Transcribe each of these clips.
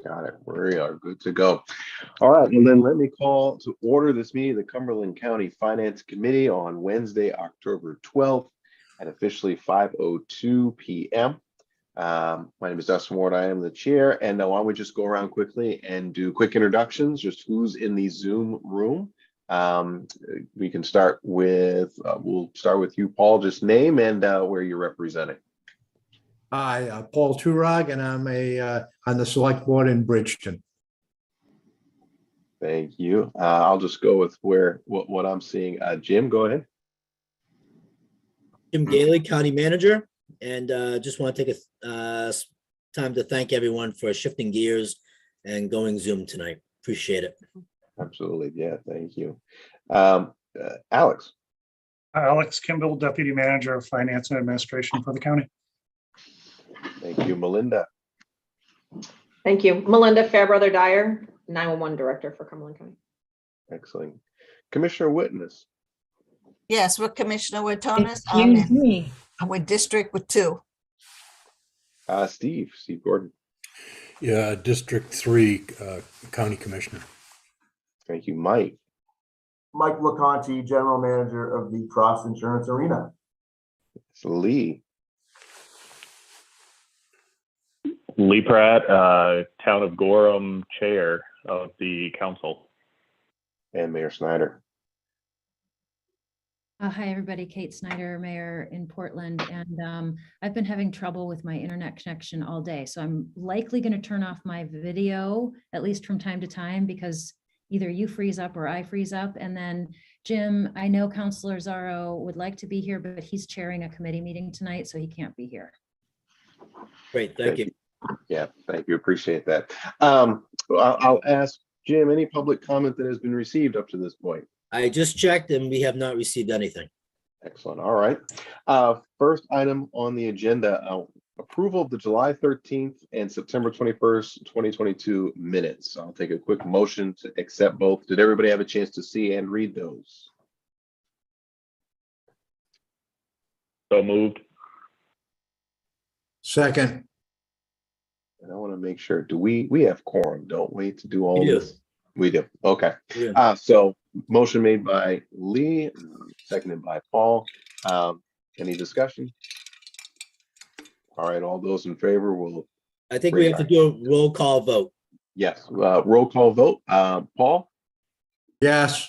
Got it. We are good to go. All right. Well, then let me call to order this meeting of the Cumberland County Finance Committee on Wednesday, October 12th at officially 5:02 p.m. My name is Dustin Ward. I am the chair. And why don't we just go around quickly and do quick introductions, just who's in the Zoom room. We can start with, we'll start with you, Paul, just name and where you're representing. Hi, Paul Turog, and I'm on the select board in Bridgeton. Thank you. I'll just go with what I'm seeing. Jim, go ahead. Jim Gailey, County Manager, and just want to take a time to thank everyone for shifting gears and going Zoom tonight. Appreciate it. Absolutely. Yeah, thank you. Alex. Alex Kimball, Deputy Manager of Finance and Administration for the county. Thank you. Melinda. Thank you. Melinda Fairbrother Dyer, 911 Director for Cumberland County. Excellent. Commissioner Witness. Yes, we're Commissioner with Thomas. Excuse me. We're District with 2. Steve Gordon. Yeah, District 3 County Commissioner. Thank you. Mike Laconte, General Manager of the Cross Insurance Arena. It's Lee Pratt, Town of Gorham Chair of the Council. and Mayor Snyder. Hi, everybody. Kate Snyder, Mayor in Portland. And I've been having trouble with my internet connection all day. So I'm likely going to turn off my video, at least from time to time, because either you freeze up or I freeze up. And then Jim, I know Councilor Zarro would like to be here, but he's chairing a committee meeting tonight, so he can't be here. Great, thank you. Yeah, thank you. Appreciate that. I'll ask Jim, any public comment that has been received up to this point? I just checked and we have not received anything. Excellent. All right. First item on the agenda, approval of the July 13th and September 21st, 2022 minutes. I'll take a quick motion to accept both. Did everybody have a chance to see and read those? So moved. Second. And I want to make sure, do we have quorum, don't we, to do all We do. this? We do. Okay. Yeah. So motion made by Lee, seconded by Paul. Any discussion? All right, all those in favor will. I think we have to do a roll call vote. Yes, roll call vote. Paul, Yes.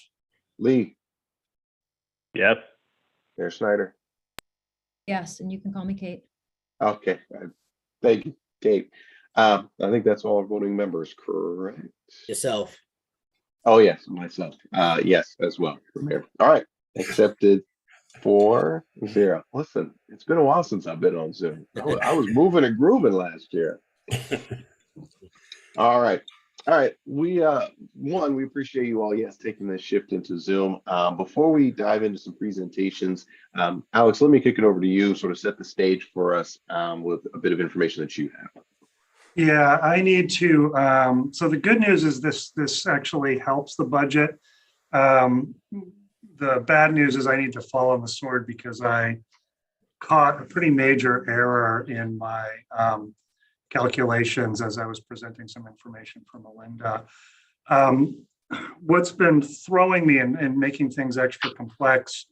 Lee, Yes. Mayor Snyder. Yes, and you can call me Kate. Okay, thank you, Kate. I think that's all our voting members, correct? Yourself. Oh, yes, myself. Yes, as well. All right, accepted 4-0. Listen, it's been a while since I've been on Zoom. I was moving and grooving last year. All right. We appreciate you all, yes, taking this shift into Zoom. Before we dive into some presentations, Alex, let me kick it over to you, sort of set the stage for us with a bit of information that you have. Yeah, I need to, so the good news is this actually helps the budget. The bad news is I need to fall on the sword because I caught a pretty major error in my calculations as I was presenting some information from Melinda. What's been throwing me and making things extra complex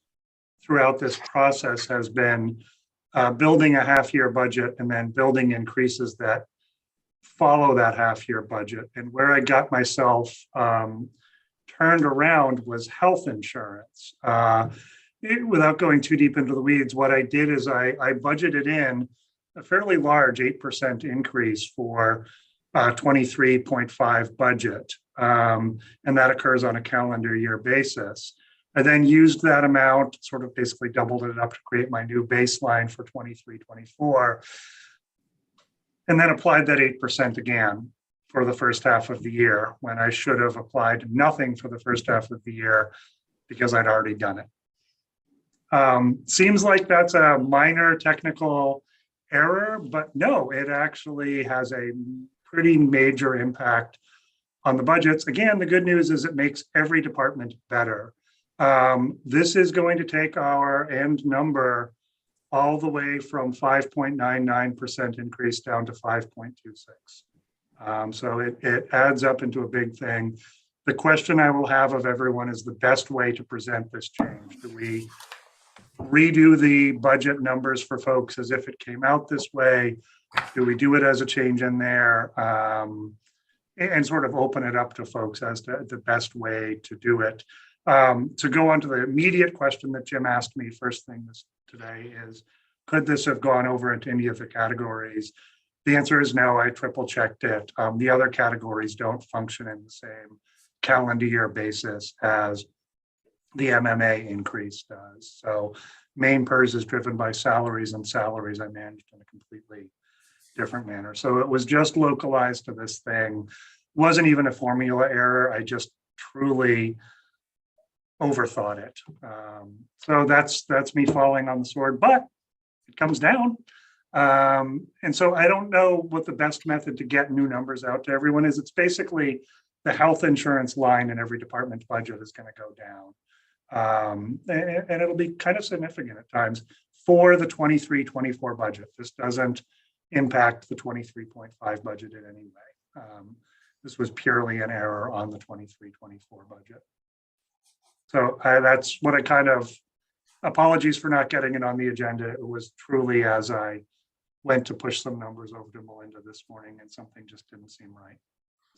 throughout this process has been building a half-year budget and then building increases that follow that half-year budget. And where I got myself turned around was health insurance. Without going too deep into the weeds, what I did is I budgeted in a fairly large 8% increase for 23.5 budget. And that occurs on a calendar year basis. I then used that amount, sort of basically doubled it up to create my new baseline for 23-24. And then applied that 8% again for the first half of the year when I should have applied nothing for the first half of the year because I'd already done it. Seems like that's a minor technical error, but no, it actually has a pretty major impact on the budgets. Again, the good news is it makes every department better. This is going to take our end number all the way from 5.99% increase down to 5.26. So it adds up into a big thing. The question I will have of everyone is the best way to present this change. Do we redo the budget numbers for folks as if it came out this way? Do we do it as a change in there? And sort of open it up to folks as to the best way to do it. To go on to the immediate question that Jim asked me first thing today is, could this have gone over into any of the categories? The answer is no. I triple checked it. The other categories don't function in the same calendar year basis as the MMA increase does. So Maine PERS is driven by salaries, and salaries I managed in a completely different manner. So it was just localized to this thing. Wasn't even a formula error. I just truly overthought it. So that's me falling on the sword, but it comes down. And so I don't know what the best method to get new numbers out to everyone is. It's basically the health insurance line in every department budget is going to go down. And it'll be kind of significant at times for the 23-24 budget. This doesn't impact the 23.5 budget in any way. This was purely an error on the 23-24 budget. So that's what I kind of, apologies for not getting it on the agenda. It was truly as I went to push some numbers over to Melinda this morning and something just didn't seem right.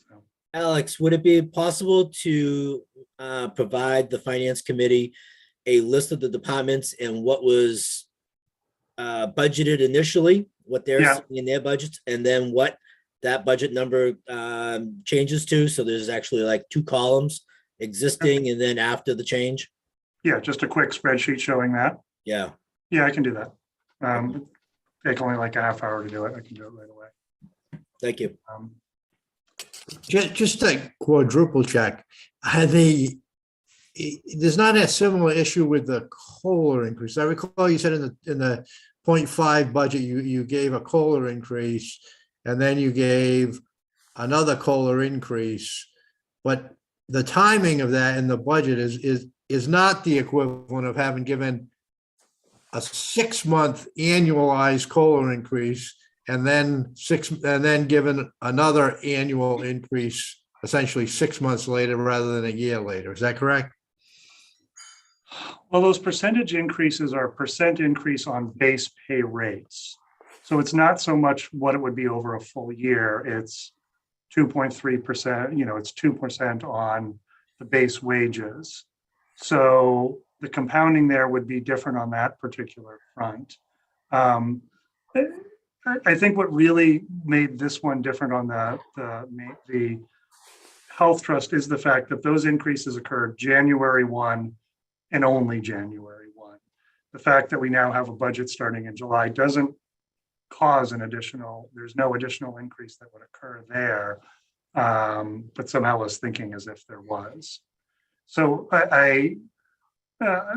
So, Alex, would it be possible to provide the finance committee a list of the departments and what was budgeted initially, what they're seeing in their budgets, and then what that budget number changes to? So there's actually like 2 columns, existing and then after the change. Yeah, just a quick spreadsheet showing that. Yeah. Yeah, I can do that. Take only like a half hour to do it. I can do it right away. Thank you. Just a quadruple check. There's not a similar issue with the COLA increase. I recall you said in the 0.5 budget, you gave a COLA increase and then you gave another COLA increase, but the timing of that in the budget is not the equivalent of having given a 6-month annualized COLA increase and then given another annual increase essentially 6 months later rather than a year later. Is that correct? Well, those percentage increases are percent increase on base pay rates. So it's not so much what it would be over a full year. It's 2.3%, it's 2% on the base wages. So the compounding there would be different on that particular front. I think what really made this one different on the health trust is the fact that those increases occurred January 1 and only January 1. The fact that we now have a budget starting in July doesn't cause there's no additional increase that would occur there. But somehow I was thinking as if there was. So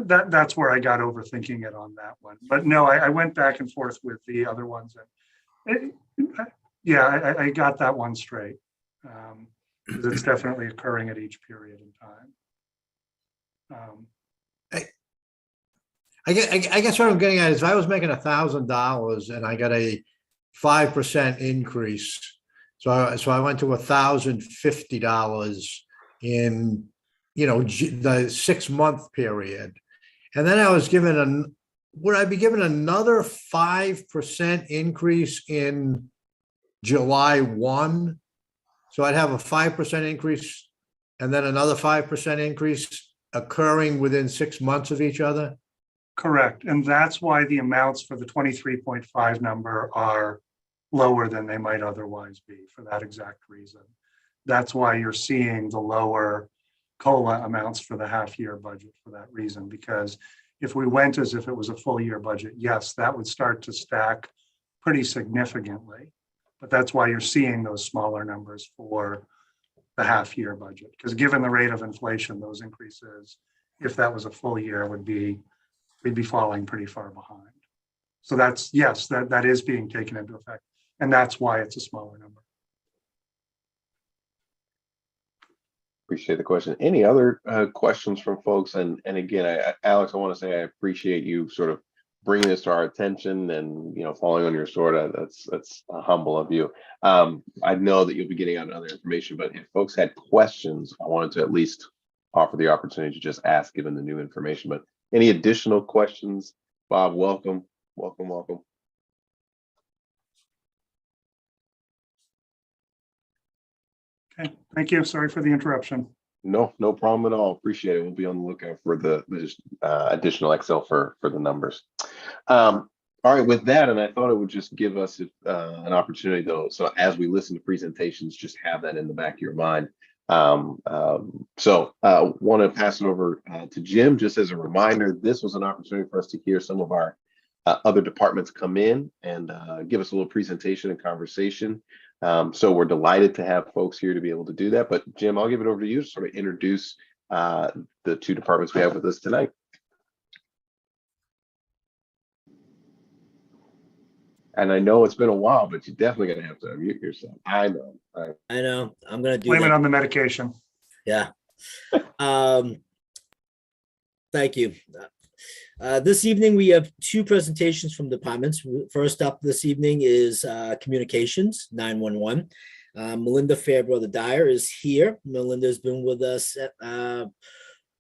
that's where I got overthinking it on that one. But no, I went back and forth with the other ones. And I got that one straight. Because it's definitely occurring at each period in time. I guess what I'm getting at is if I was making $1,000 and I got a 5% increase, so I went to $1,050 in the 6-month period, and then I was given would I be given another 5% increase in July 1? So I'd have a 5% increase and then another 5% increase occurring within 6 months of each other? Correct. And that's why the amounts for the 23.5 number are lower than they might otherwise be for that exact reason. That's why you're seeing the lower COLA amounts for the half-year budget for that reason. Because if we went as if it was a full year budget, yes, that would start to stack pretty significantly. But that's why you're seeing those smaller numbers for the half-year budget. Because given the rate of inflation, those increases, if that was a full year, we'd be falling pretty far behind. So that's, yes, that is being taken into effect. And that's why it's a smaller number. Appreciate the question. Any other questions from folks? And again, Alex, I want to say I appreciate you sort of bringing this to our attention and, falling on your sword. That's humble of you. I know that you'll be getting out other information, but if folks had questions, I wanted to at least offer the opportunity to just ask, given the new information. But any additional questions, Bob? Welcome. Okay, thank you. Sorry for the interruption. No problem at all. Appreciate it. We'll be on the lookout for the additional Excel for the numbers. All right, with that, and I thought it would just give us an opportunity though. So as we listen to presentations, just have that in the back of your mind. Want to pass it over to Jim. Just as a reminder, this was an opportunity for us to hear some of our other departments come in and give us a little presentation and conversation. So we're delighted to have folks here to be able to do that. But Jim, I'll give it over to you to sort of introduce the two departments we have with us tonight. And I know it's been a while, but you're definitely going to have to unmute yourself. I know. I know. I'm going to do Blame it that. on the medication. Yeah. Thank you. This evening, we have two presentations from departments. First up this evening is Communications 911. Melinda Fairbrother Dyer is here. Melinda has been with us at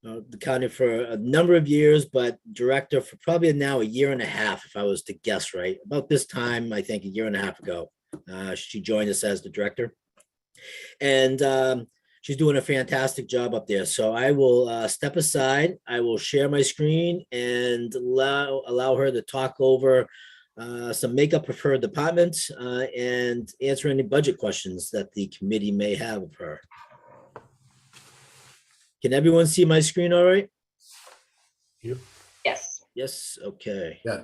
the county for a number of years, but director for probably now a year and a half, if I was to guess right. About this time, I think a year and a half ago, she joined us as the director. And she's doing a fantastic job up there. So I will step aside. I will share my screen and allow her to talk over some makeup of her department and answer any budget questions that the committee may have of her. Can everyone see my screen all right? Yep. Yes. Yes, okay. Yes.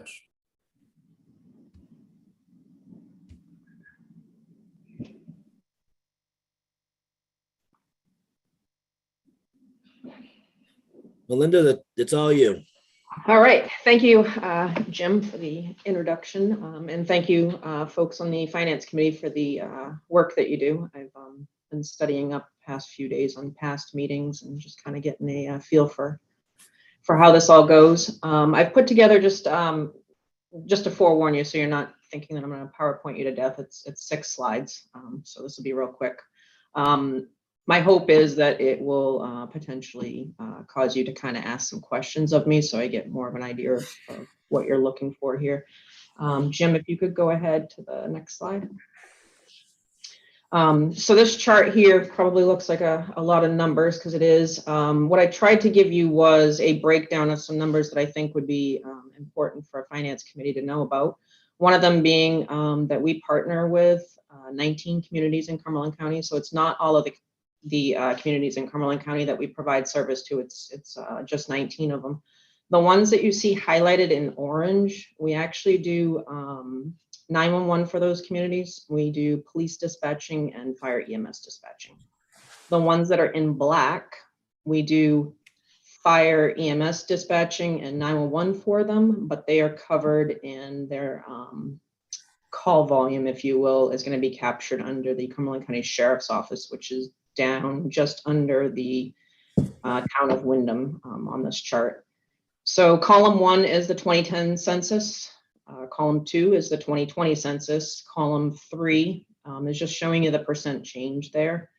Melinda, it's all you. All right. Thank you, Jim, for the introduction. And thank you, folks on the Finance Committee, for the work that you do. I've been studying up the past few days on past meetings and just kind of getting a feel for how this all goes. I've put together just to forewarn you, so you're not thinking that I'm going to PowerPoint you to death. It's 6 slides, so this will be real quick. My hope is that it will potentially cause you to kind of ask some questions of me, so I get more of an idea of what you're looking for here. Jim, if you could go ahead to the next slide. So this chart here probably looks like a lot of numbers, because it is. What I tried to give you was a breakdown of some numbers that I think would be important for a finance committee to know about. One of them being that we partner with 19 communities in Cumberland County. So it's not all of the communities in Cumberland County that we provide service to. It's just 19 of them. The ones that you see highlighted in orange, we actually do 911 for those communities. We do police dispatching and fire EMS dispatching. The ones that are in black, we do fire EMS dispatching and 911 for them, but they are covered in their call volume, if you will, is going to be captured under the Cumberland County Sheriff's Office, which is down just under the town of Windham on this chart. So column 1 is the 2010 census. Column 2 is the 2020 census. Column 3 is just showing you the percent change there.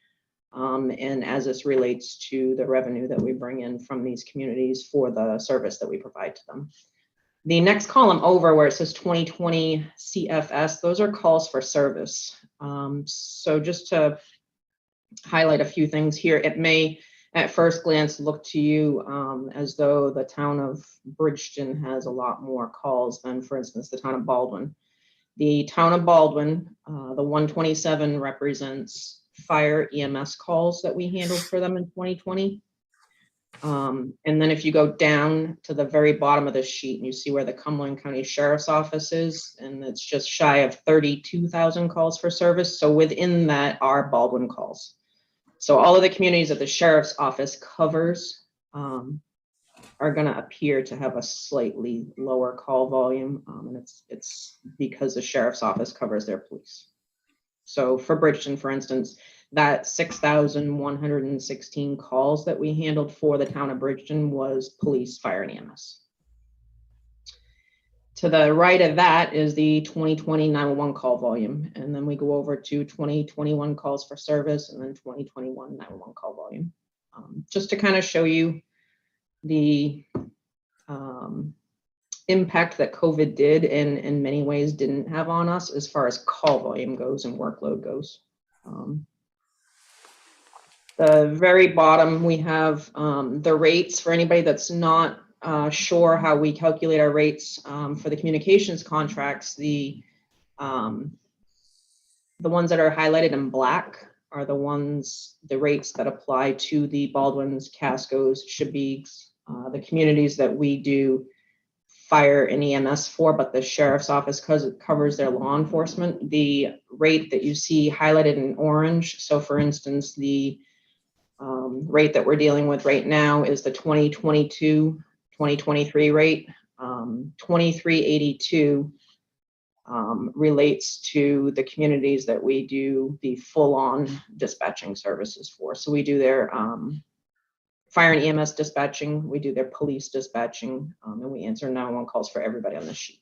And as this relates to the revenue that we bring in from these communities for the service that we provide to them. The next column over where it says 2020 CFS, those are calls for service. So just to highlight a few things here, it may at first glance look to you as though the town of Bridgeton has a lot more calls than, for instance, the town of Baldwin. The town of Baldwin, the 127 represents fire EMS calls that we handled for them in 2020. And then if you go down to the very bottom of the sheet and you see where the Cumberland County Sheriff's Office is, and it's just shy of 32,000 calls for service. So within that are Baldwin calls. So all of the communities that the Sheriff's Office covers are going to appear to have a slightly lower call volume. And it's because the Sheriff's Office covers their police. So for Bridgeton, for instance, that 6,116 calls that we handled for the town of Bridgeton was police, fire, and EMS. To the right of that is the 2020 911 call volume. And then we go over to 2021 calls for service and then 2021 911 call volume. Just to kind of show you the impact that COVID did and in many ways didn't have on us as far as call volume goes and workload goes. The very bottom, we have the rates for anybody that's not sure how we calculate our rates for the communications contracts. The ones that are highlighted in black are the rates that apply to the Baldwins, Cascos, Chebegs, the communities that we do fire and EMS for, but the sheriff's office covers their law enforcement. The rate that you see highlighted in orange, so for instance, the rate that we're dealing with right now is the 2022-2023 rate. 2382 relates to the communities that we do the full-on dispatching services for. So we do their fire and EMS dispatching, we do their police dispatching, and we answer 911 calls for everybody on this sheet.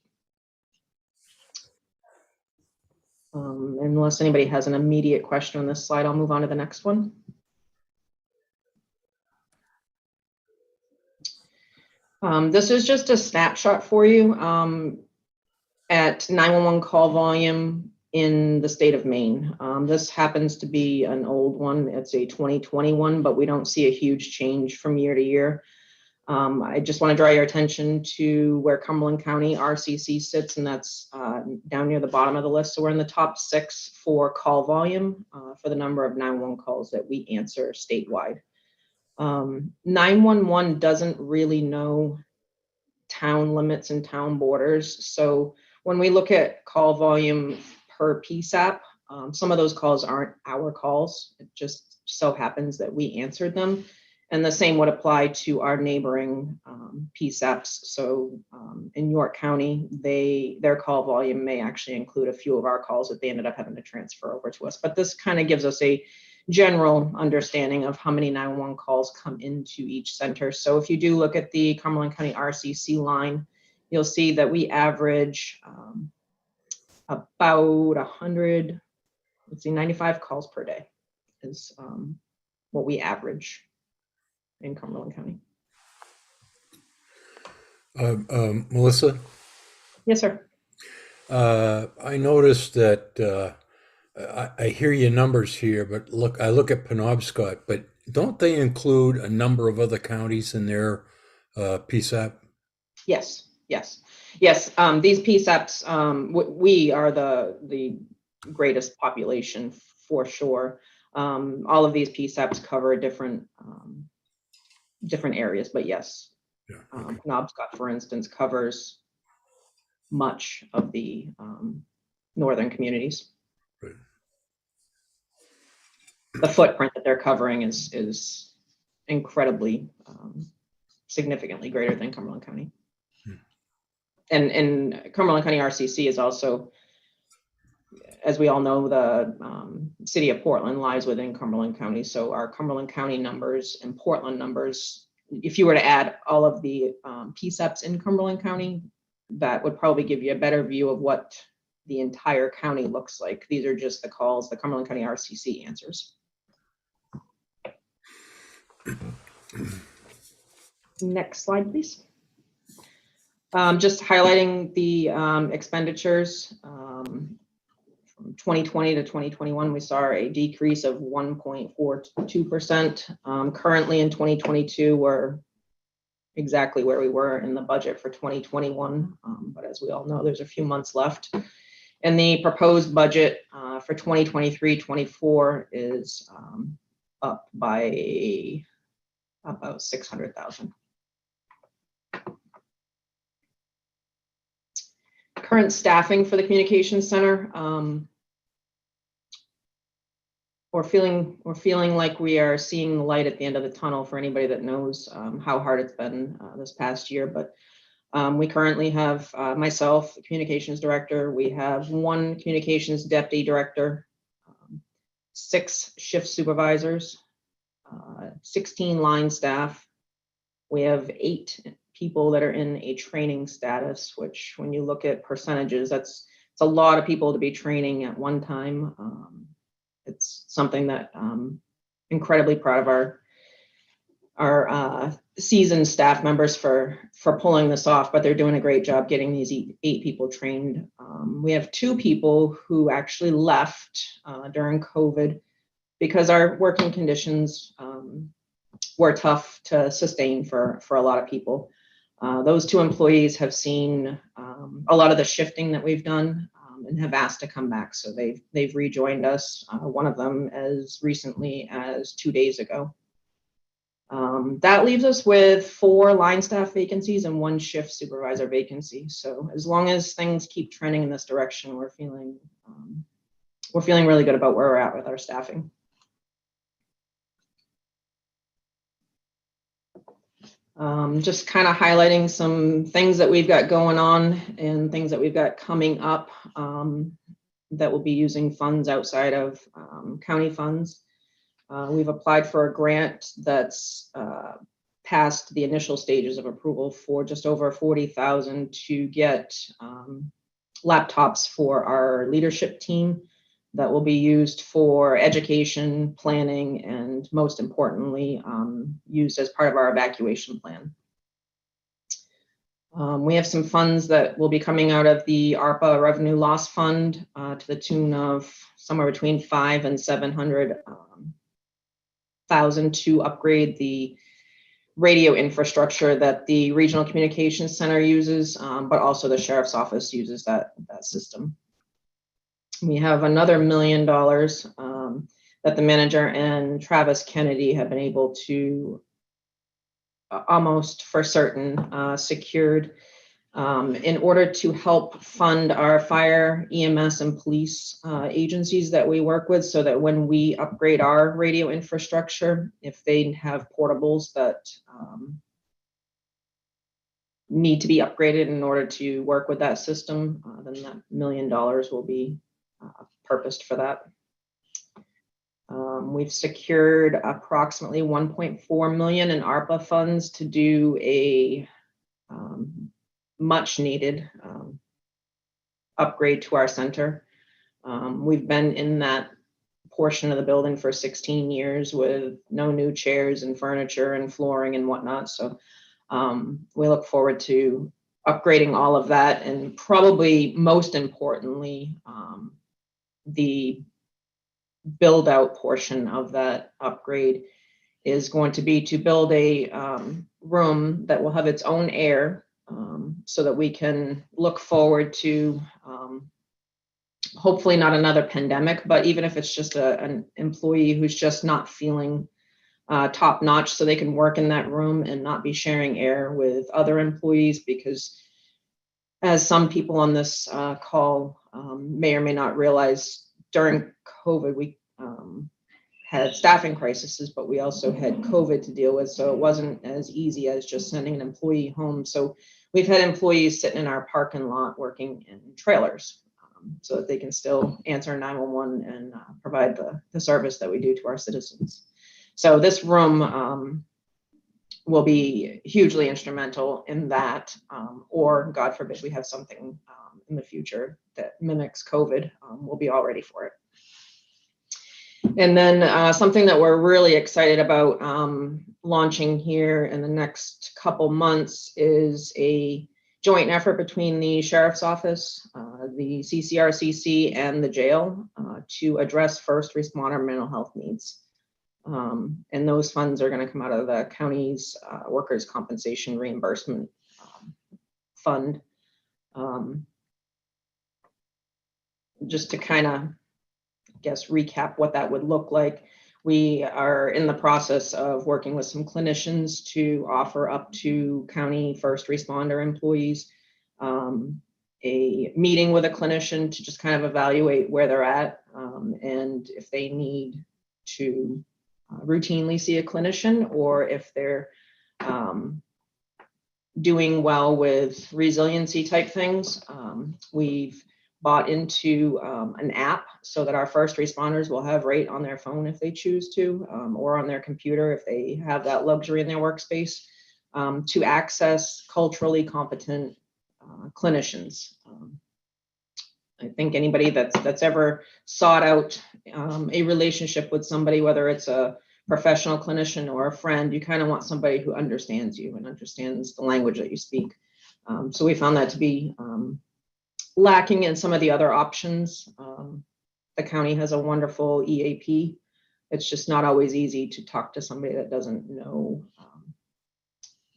Unless anybody has an immediate question on this slide, I'll move on to the next one. This is just a snapshot for you at 911 call volume in the state of Maine. This happens to be an old one. It's a 2021, but we don't see a huge change from year to year. I just want to draw your attention to where Cumberland County RCC sits, and that's down near the bottom of the list. So we're in the top 6 for call volume for the number of 911 calls that we answer statewide. 911 doesn't really know town limits and town borders. So when we look at call volume per PSAP, some of those calls aren't our calls. It just so happens that we answered them. And the same would apply to our neighboring PSAPs. So in York County, their call volume may actually include a few of our calls that they ended up having to transfer over to us. But this kind of gives us a general understanding of how many 911 calls come into each center. So if you do look at the Cumberland County RCC line, you'll see that we average about 95 calls per day is what we average in Cumberland County. Melissa, Yes, sir. I noticed that I hear your numbers here, but I look at Penobscot, but don't they include a number of other counties in their PSAP? Yes. These PSAPs, we are the greatest population for sure. All of these PSAPs cover different areas, but yes, Yeah, okay. Penobscot, for instance, covers much of the northern communities. Right. The footprint that they're covering is incredibly significantly greater than Cumberland County. And Cumberland County RCC is also, as we all know, the city of Portland lies within Cumberland County. So our Cumberland County numbers and Portland numbers, if you were to add all of the PSAPs in Cumberland County, that would probably give you a better view of what the entire county looks like. These are just the calls the Cumberland County RCC answers. Next slide, please. Just highlighting the expenditures. From 2020 to 2021, we saw a decrease of 1.42%. Currently in 2022, we're exactly where we were in the budget for 2021. But as we all know, there's a few months left. And the proposed budget for 2023-24 is up by about $600,000. Current staffing for the communications center. We're feeling like we are seeing the light at the end of the tunnel for anybody that knows how hard it's been this past year. But we currently have myself, the communications director. We have 1 communications deputy director, 6 shift supervisors, 16 line staff. We have 8 people that are in a training status, which when you look at percentages, it's a lot of people to be training at one time. It's something that I'm incredibly proud of our seasoned staff members for pulling this off, but they're doing a great job getting these 8 people trained. We have 2 people who actually left during COVID because our working conditions were tough to sustain for a lot of people. Those 2 employees have seen a lot of the shifting that we've done and have asked to come back. So they've rejoined us, one of them as recently as 2 days ago. That leaves us with 4 line staff vacancies and 1 shift supervisor vacancy. So as long as things keep trending in this direction, we're feeling really good about where we're at with our staffing. Just kind of highlighting some things that we've got going on and things that we've got coming up that will be using funds outside of county funds. We've applied for a grant that's passed the initial stages of approval for just over $40,000 to get laptops for our leadership team that will be used for education, planning, and most importantly, used as part of our evacuation plan. We have some funds that will be coming out of the ARPA Revenue Loss Fund to the tune of somewhere between $500,000 and $700,000 to upgrade the radio infrastructure that the Regional Communications Center uses, but also the Sheriff's Office uses that system. We have another $1 million that the manager and Travis Kennedy have been able to almost for certain secured in order to help fund our fire, EMS, and police agencies that we work with, so that when we upgrade our radio infrastructure, if they have portables that need to be upgraded in order to work with that system, then that $1 million will be purposed for that. We've secured approximately $1.4 million in ARPA funds to do a much needed upgrade to our center. We've been in that portion of the building for 16 years with no new chairs and furniture and flooring and whatnot. So we look forward to upgrading all of that, and probably most importantly, the build out portion of that upgrade is going to be to build a room that will have its own air, so that we can look forward to hopefully not another pandemic, but even if it's just an employee who's just not feeling top notch, so they can work in that room and not be sharing air with other employees. Because as some people on this call may or may not realize, during COVID, we had staffing crises, but we also had COVID to deal with. So it wasn't as easy as just sending an employee home. So we've had employees sitting in our parking lot working in trailers so that they can still answer 911 and provide the service that we do to our citizens. So this room will be hugely instrumental in that, or God forbid we have something in the future that mimics COVID, we'll be all ready for it. And then something that we're really excited about launching here in the next couple months is a joint effort between the Sheriff's Office, the CCRCC, and the jail to address first responder mental health needs. And those funds are going to come out of the county's workers' compensation reimbursement fund. Just to kind of, recap what that would look like. We are in the process of working with some clinicians to offer up to county first responder employees a meeting with a clinician to just kind of evaluate where they're at, and if they need to routinely see a clinician, or if they're doing well with resiliency type things. We've bought into an app so that our first responders will have rate on their phone if they choose to, or on their computer if they have that luxury in their workspace. to access culturally competent clinicians. I think anybody that's ever sought out a relationship with somebody, whether it's a professional clinician or a friend, you kind of want somebody who understands you and understands the language that you speak. So we found that to be lacking in some of the other options. The county has a wonderful EAP. It's just not always easy to talk to somebody that doesn't know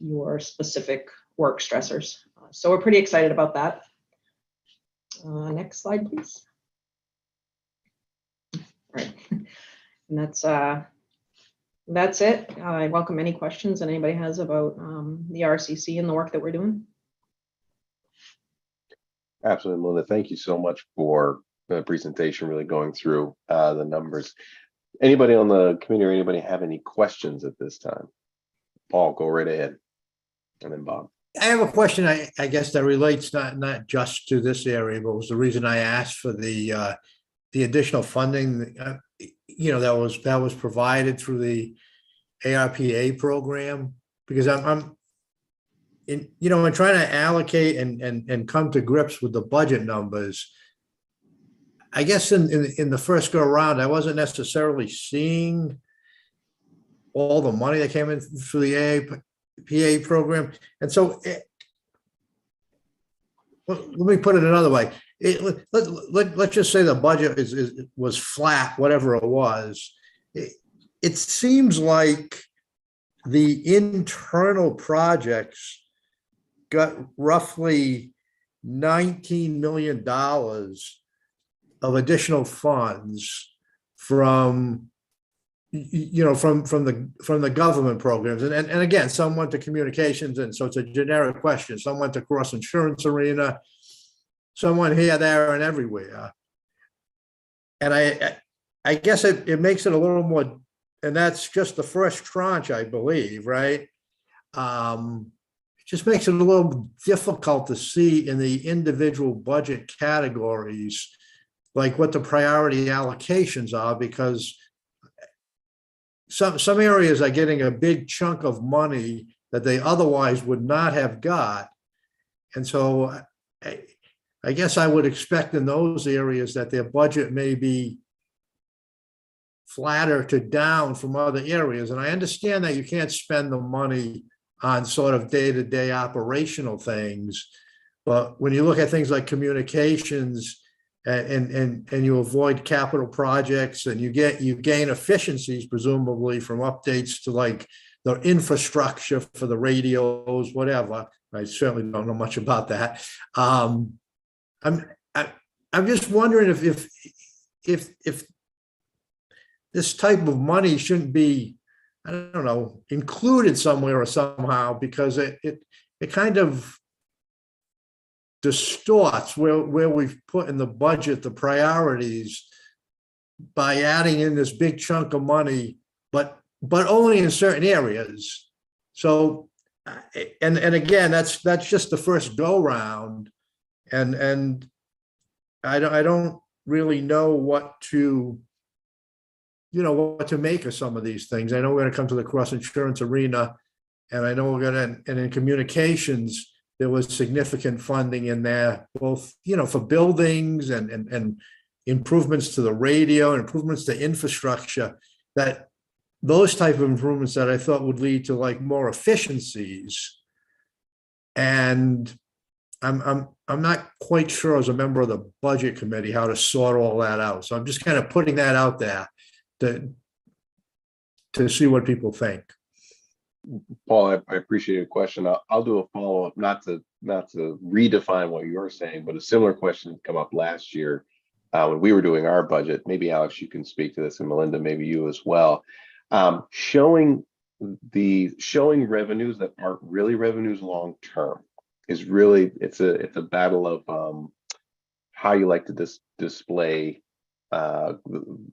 your specific work stressors. So we're pretty excited about that. Next slide, please. All right, and that's it. I welcome any questions that anybody has about the RCC and the work that we're doing. Absolutely, Melinda. Thank you so much for the presentation, really going through the numbers. Anybody on the committee or anybody have any questions at this time? Paul, go right ahead. And then Bob. I have a question, I guess, that relates not just to this area, but was the reason I asked for the additional funding, that was provided through the ARPA program, because I'm in trying to allocate and come to grips with the budget numbers. I guess in the first go around, I wasn't necessarily seeing all the money that came in through the ARPA program. And so let me put it another way. Let's just say the budget was flat, whatever it was. It seems like the internal projects got roughly $19 million of additional funds from the government programs, and again, some went to communications, and so it's a generic question. Some went to cross insurance arena, some went here, there, and everywhere. And I guess it makes it a little more, and that's just the first tranche, I believe, right? It just makes it a little difficult to see in the individual budget categories, like what the priority allocations are, because some areas are getting a big chunk of money that they otherwise would not have got. And so I guess I would expect in those areas that their budget may be flatter to down from other areas. And I understand that you can't spend the money on sort of day-to-day operational things, but when you look at things like communications, and you avoid capital projects, and you gain efficiencies presumably from updates to like the infrastructure for the radios, whatever. I certainly don't know much about that. I'm just wondering if this type of money shouldn't be, I don't know, included somewhere or somehow, because it kind of distorts where we've put in the budget the priorities by adding in this big chunk of money, but only in certain areas. So, and again, that's just the first go round, and I don't really know what to make of some of these things. I know we're going to come to the cross insurance arena, and I know we're going to, and in communications, there was significant funding in there, both, for buildings and improvements to the radio and improvements to infrastructure, that those type of improvements that I thought would lead to like more efficiencies. And I'm not quite sure as a member of the budget committee how to sort all that out. So I'm just kind of putting that out there to see what people think. Paul, I appreciate your question. I'll do a follow-up, not to redefine what you're saying, but a similar question come up last year when we were doing our budget. Maybe Alex, you can speak to this, and Melinda, maybe you as well. Showing revenues that aren't really revenues long term is really, it's a battle of how you like to display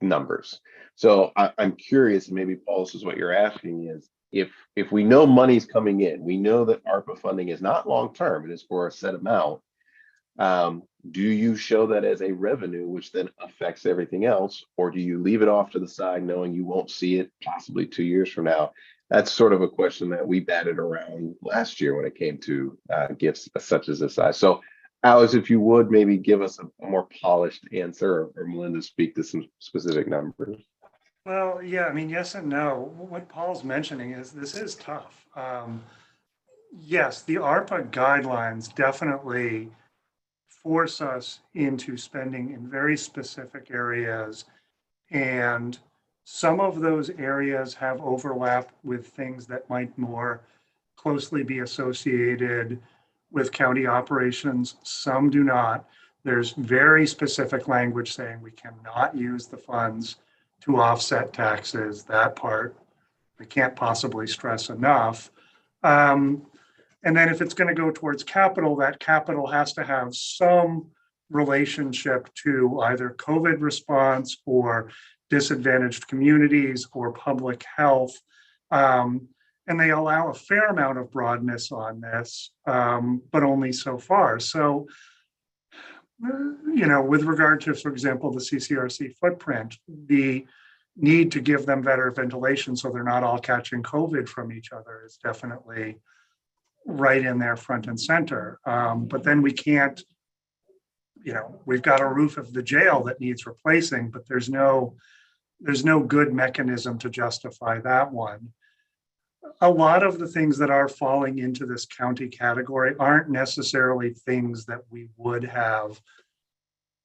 numbers. So I'm curious, and maybe Paul, this is what you're asking, is if we know money's coming in, we know that ARPA funding is not long-term, it is for a set amount. Do you show that as a revenue, which then affects everything else, or do you leave it off to the side knowing you won't see it possibly 2 years from now? that's sort of a question that we batted around last year when it came to gifts such as this size. So Alice, if you would maybe give us a more polished answer, or Melinda speak to some specific numbers. Well, yeah, I mean, yes and no. What Paul's mentioning is this is tough. Yes, the ARPA guidelines definitely force us into spending in very specific areas. And some of those areas have overlap with things that might more closely be associated with county operations. Some do not. There's very specific language saying we cannot use the funds to offset taxes. That part we can't possibly stress enough. And then if it's going to go towards capital, that capital has to have some relationship to either COVID response or disadvantaged communities or public health. And they allow a fair amount of broadness on this, but only so far. So, with regard to, for example, the CCRC footprint, the need to give them better ventilation so they're not all catching COVID from each other is definitely right in there front and center. But then we can't, we've got a roof of the jail that needs replacing, but there's no good mechanism to justify that one. A lot of the things that are falling into this county category aren't necessarily things that we would have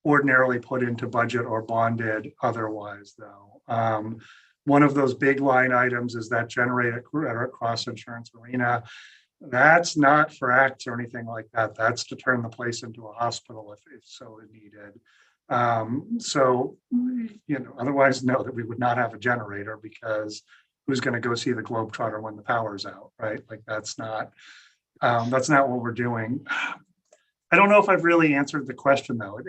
ordinarily put into budget or bonded otherwise, though. One of those big line items is that generator cross insurance arena. That's not for acts or anything like that. That's to turn the place into a hospital if so needed. Otherwise, no, that we would not have a generator, because who's going to go see the Globetrotter when the power's out, right? Like that's not what we're doing. I don't know if I've really answered the question though.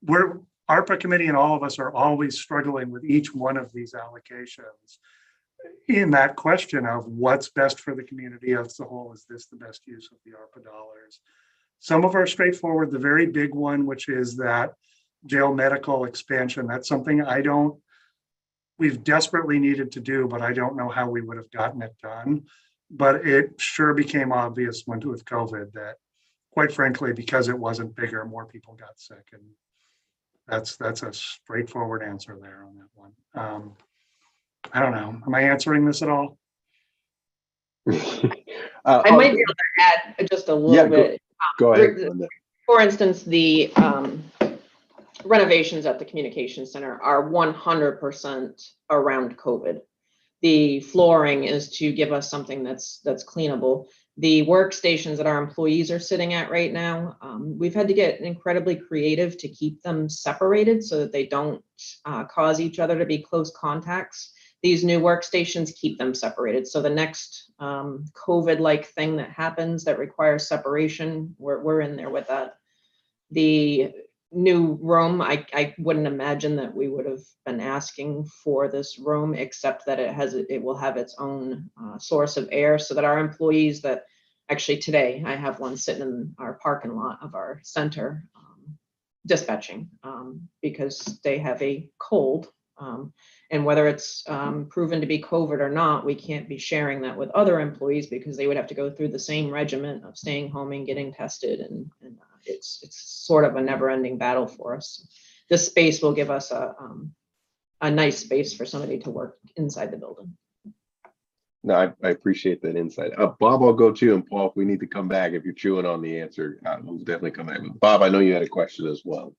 We're ARPA committee and all of us are always struggling with each one of these allocations in that question of what's best for the community as a whole. Is this the best use of the ARPA dollars? Some of are straightforward. The very big one, which is that jail medical expansion, that's something we've desperately needed to do, but I don't know how we would have gotten it done. But it sure became obvious with COVID that, quite frankly, because it wasn't bigger, more people got sick. And that's a straightforward answer there on that one. I don't know. Am I answering this at all? I might be able to add just a little bit. Go ahead. For instance, the renovations at the communication center are 100% around COVID. The flooring is to give us something that's cleanable. The workstations that our employees are sitting at right now, we've had to get incredibly creative to keep them separated so that they don't cause each other to be close contacts. These new workstations keep them separated. So the next COVID-like thing that happens that requires separation, we're in there with that. The new room, I wouldn't imagine that we would have been asking for this room, except that it will have its own source of air, so that our employees that actually today, I have one sitting in our parking lot of our center dispatching because they have a cold. And whether it's proven to be COVID or not, we can't be sharing that with other employees because they would have to go through the same regimen of staying home and getting tested. And it's sort of a never-ending battle for us. This space will give us a nice space for somebody to work inside the building. No, I appreciate that insight. Bob, I'll go to you, and Paul, if we need to come back, if you're chewing on the answer, we'll definitely come back. Bob, I know you had a question as well.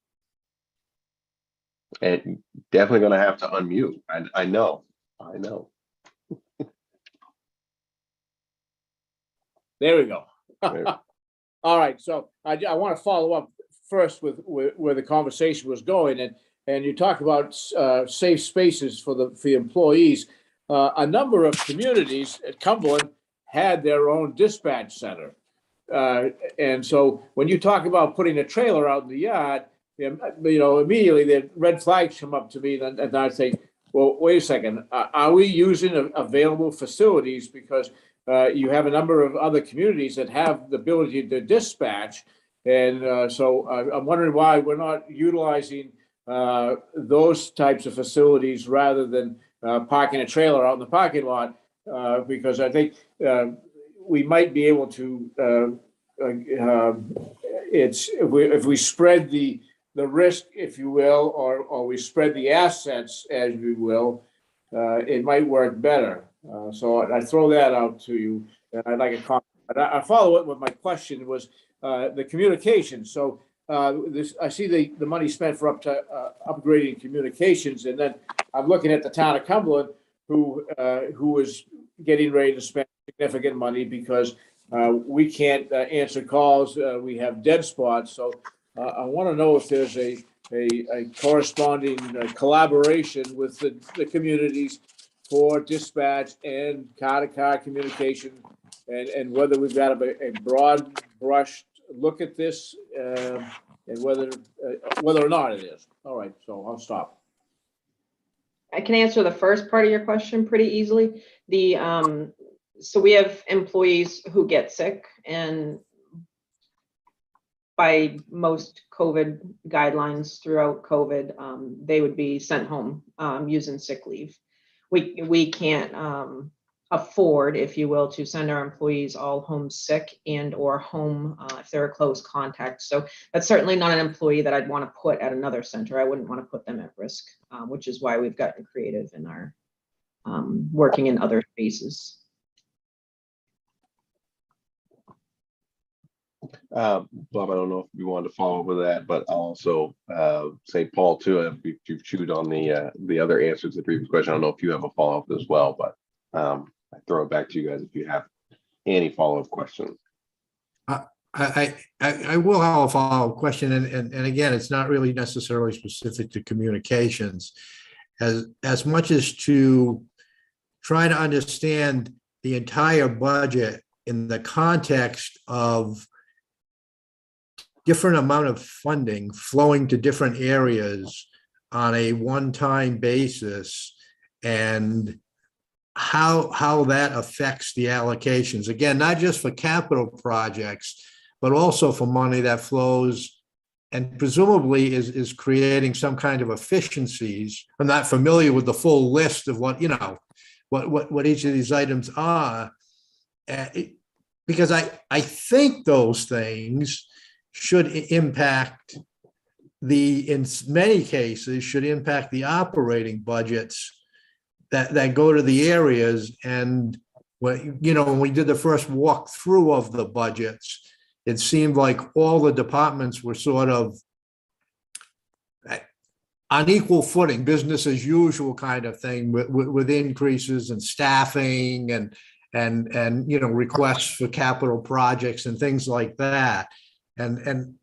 And definitely going to have to unmute. I know. There we go. All right. So I want to follow up first with where the conversation was going, and you talk about safe spaces for the employees. A number of communities at Cumberland had their own dispatch center, and so when you talk about putting a trailer out in the yard, immediately the red flags come up to me, and I say, well, wait a second, are we using available facilities? Because you have a number of other communities that have the ability to dispatch, and so I'm wondering why we're not utilizing those types of facilities rather than parking a trailer out in the parking lot because I think we might be able to, if we spread the risk, if you will, or we spread the assets, as you will, it might work better. So I throw that out to you, and I'd like a comment. I follow it with my question was the communication. So I see the money spent for upgrading communications, and then I'm looking at the town of Cumberland, who is getting ready to spend significant money because we can't answer calls. We have dead spots. So I want to know if there's a corresponding collaboration with the communities for dispatch and car-to-car communication, and whether we've got a broad brush look at this, and whether or not it is. All right, so I'll stop. I can answer the first part of your question pretty easily. So we have employees who get sick, and by most COVID guidelines throughout COVID, they would be sent home using sick leave. We can't afford, if you will, to send our employees all home sick and or home if they're a close contact. So that's certainly not an employee that I'd want to put at another center. I wouldn't want to put them at risk, which is why we've gotten creative in our working in other spaces. Bob, I don't know if you wanted to follow up with that, but I'll also say, Paul, too, if you've chewed on the other answers to the previous question, I don't know if you have a follow-up as well, but I throw it back to you guys if you have any follow-up questions. I will have a follow-up question, and again, it's not really necessarily specific to communications, as much as to try to understand the entire budget in the context of different amount of funding flowing to different areas on a one-time basis, and how that affects the allocations. Again, not just for capital projects, but also for money that flows and presumably is creating some kind of efficiencies. I'm not familiar with the full list of what each of these items are, because I think those things should impact in many cases, should impact the operating budgets that go to the areas. And when we did the first walkthrough of the budgets, it seemed like all the departments were sort of on equal footing, business as usual kind of thing, with increases in staffing and requests for capital projects and things like that. And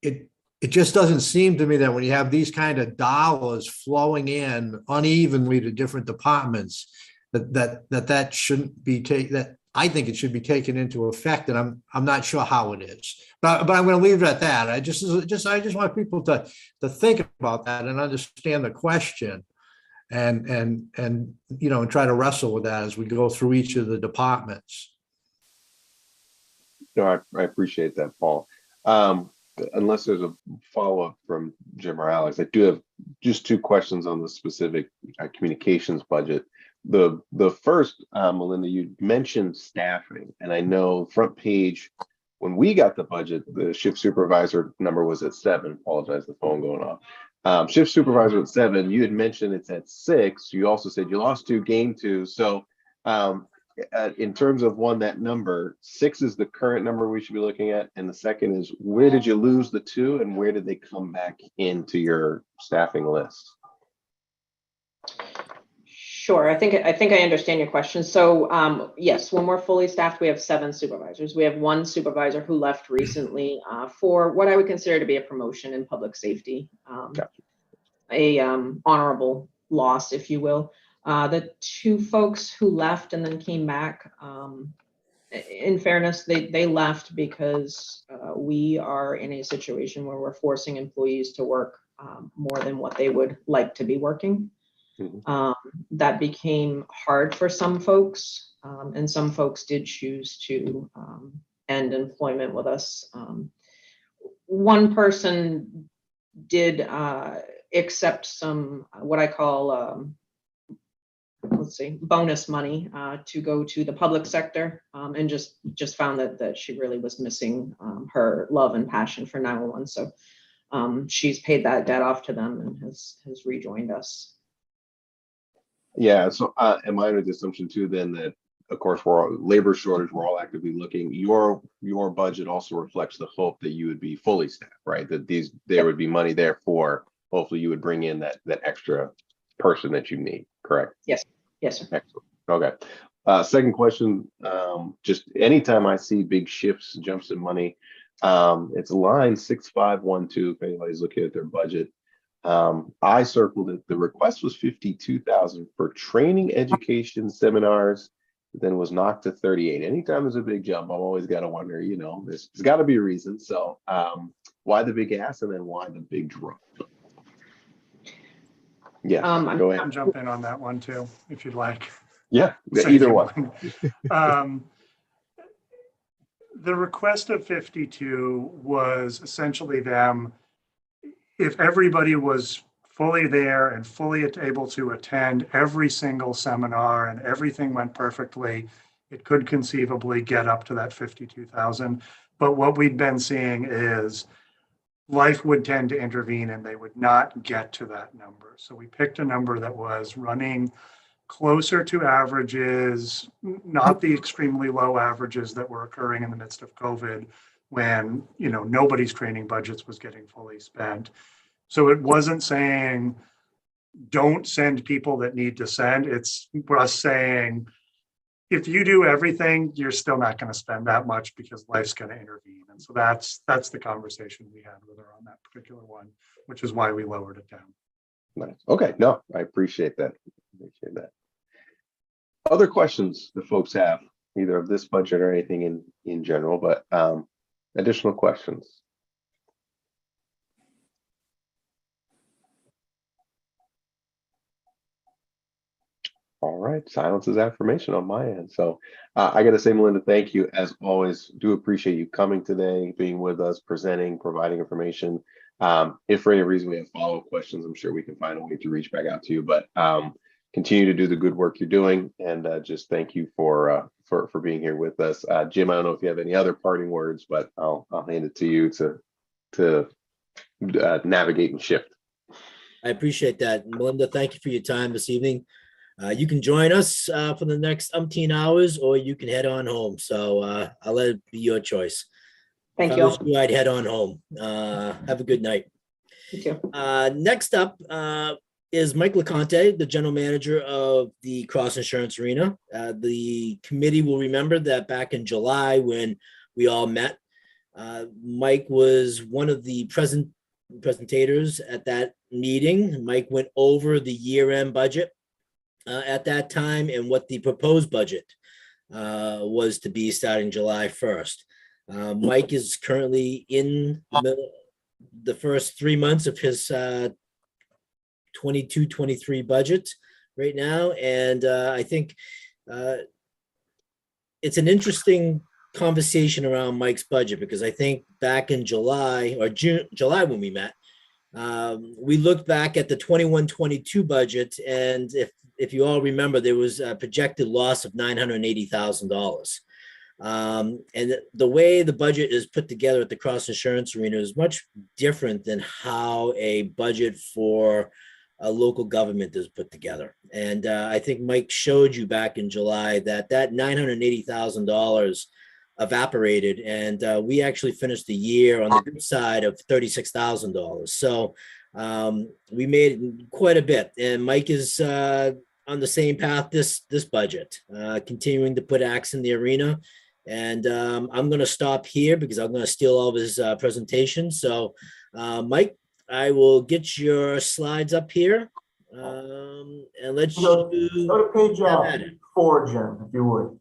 it just doesn't seem to me that when you have these kind of dollars flowing in unevenly to different departments, that shouldn't be that I think it should be taken into effect, and I'm not sure how it is. But I'm going to leave it at that. I just want people to think about that and understand the question, and try to wrestle with that as we go through each of the departments. No, I appreciate that, Paul. Unless there's a follow-up from Jim or Alex, I do have just two questions on the specific communications budget. The first, Melinda, you mentioned staffing, and I know front page, when we got the budget, the shift supervisor number was at 7. Apologize, the phone going off. Shift supervisor at 7. You had mentioned it's at 6. You also said you lost 2, gained 2. So in terms of that number, 6 is the current number we should be looking at, and the second is, where did you lose the 2, and where did they come back into your staffing list? Sure. I think I understand your question. So yes, when we're fully staffed, we have 7 supervisors. We have 1 supervisor who left recently for what I would consider to be a promotion in public safety, a honorable loss, if you will. The 2 folks who left and then came back, in fairness, they left because we are in a situation where we're forcing employees to work more than what they would like to be working. That became hard for some folks, and some folks did choose to end employment with us. One person did accept some what I call let's see, bonus money to go to the public sector, and just found that she really was missing her love and passion for 911. So she's paid that debt off to them and has rejoined us. Yeah, so am I under the assumption too then that, of course, labor shortage, we're all actively looking. Your budget also reflects the hope that you would be fully staffed, right? That there would be money there for, hopefully you would bring in that extra person that you need, correct? Yes, yes, sir. Excellent. Okay. Second question, just anytime I see big shifts, jumps in money, it's line 6512, if anybody's looking at their budget. I circled it. The request was 52,000 for training, education, seminars, then was knocked to 38. Anytime there's a big jump, I've always got to wonder, there's got to be a reason. So why the big ask and then why the big drop? Yeah, go ahead. I'll jump in on that one too, if you'd like. Yeah, So either you one. The request of 52 was essentially them, if everybody was fully there and fully able to attend every single seminar and everything went perfectly, it could conceivably get up to that 52,000. But what we'd been seeing is life would tend to intervene and they would not get to that number. So we picked a number that was running closer to averages, not the extremely low averages that were occurring in the midst of COVID when, nobody's training budgets was getting fully spent. So it wasn't saying, don't send people that need to send. It's us saying, if you do everything, you're still not going to spend that much because life's going to intervene. And so that's the conversation we had with her on that particular one, which is why we lowered it down. Nice. Okay. No, I appreciate that. Other questions that folks have, either of this budget or anything in general, but additional questions? All right, silence is affirmation on my end. So I got to say, Melinda, thank you as always. Do appreciate you coming today, being with us, presenting, providing information. If for any reason we have follow-up questions, I'm sure we can find a way to reach back out to you. But continue to do the good work you're doing, and just thank you for being here with us. Jim, I don't know if you have any other parting words, but I'll hand it to you to navigate and shift. I appreciate that. Melinda, thank you for your time this evening. You can join us for the next umpteen hours, or you can head on home. So I'll let it be your choice. Thank If you. I was you, I'd head on home. Have a good night. Thank you. Next up is Mike Laconte, the general manager of the Cross Insurance Arena. The committee will remember that back in July when we all met, Mike was one of the presentators at that meeting. Mike went over the year-end budget at that time and what the proposed budget was to be starting July 1st. Mike is currently in the first 3 months of his 22-23 budget right now. And I think it's an interesting conversation around Mike's budget, because I think back in July or July when we met, we looked back at the 21-22 budget, and if you all remember, there was a projected loss of $980,000. And the way the budget is put together at the Cross Insurance Arena is much different than how a budget for a local government is put together. And I think Mike showed you back in July that $980,000 evaporated, and we actually finished the year on the good side of $36,000. So we made quite a bit, and Mike is on the same path this budget, continuing to put acts in the arena. And I'm going to stop here because I'm going to steal all of his presentation. So Mike, I will get your slides up here, and let's go to page 4, Jim, if you would,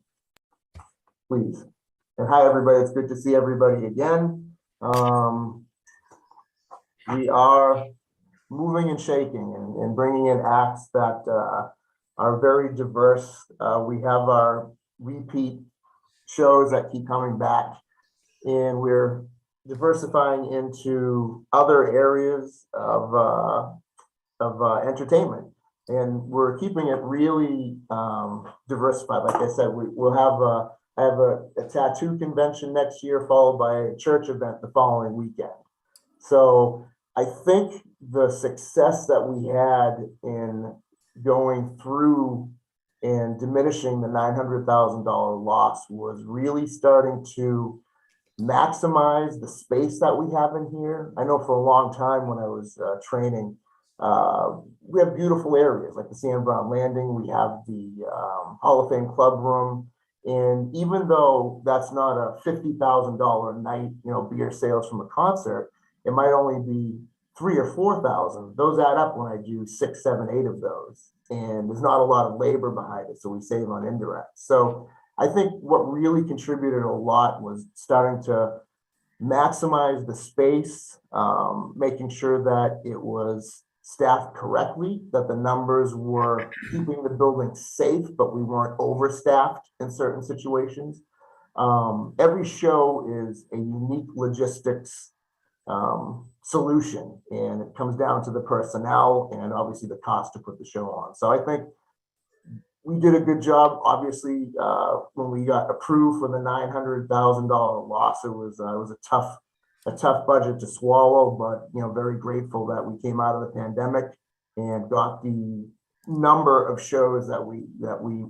please. And hi, everybody. It's good to see everybody again. We are moving and shaking and bringing in acts that are very diverse. We have our repeat shows that keep coming back, and we're diversifying into other areas of entertainment. and we're keeping it really diversified. Like I said, we'll have I have a tattoo convention next year, followed by a church event the following weekend. So I think the success that we had in going through and diminishing the $900,000 loss was really starting to maximize the space that we have in here. I know for a long time when I was training, we have beautiful areas like the Sam Brown Landing. We have the Hall of Fame Club Room. And even though that's not a $50,000 a night, beer sales from a concert, it might only be 3,000 or 4,000. Those add up when I do 6, 7, 8 of those. And there's not a lot of labor behind it, so we save on indirect. So I think what really contributed a lot was starting to maximize the space, making sure that it was staffed correctly, that the numbers were keeping the building safe, but we weren't overstaffed in certain situations. Every show is a unique logistics solution, and it comes down to the personnel and obviously the cost to put the show on. So I think we did a good job. Obviously, when we got approved for the $900,000 loss, it was a tough budget to swallow, but very grateful that we came out of the pandemic and got the number of shows that we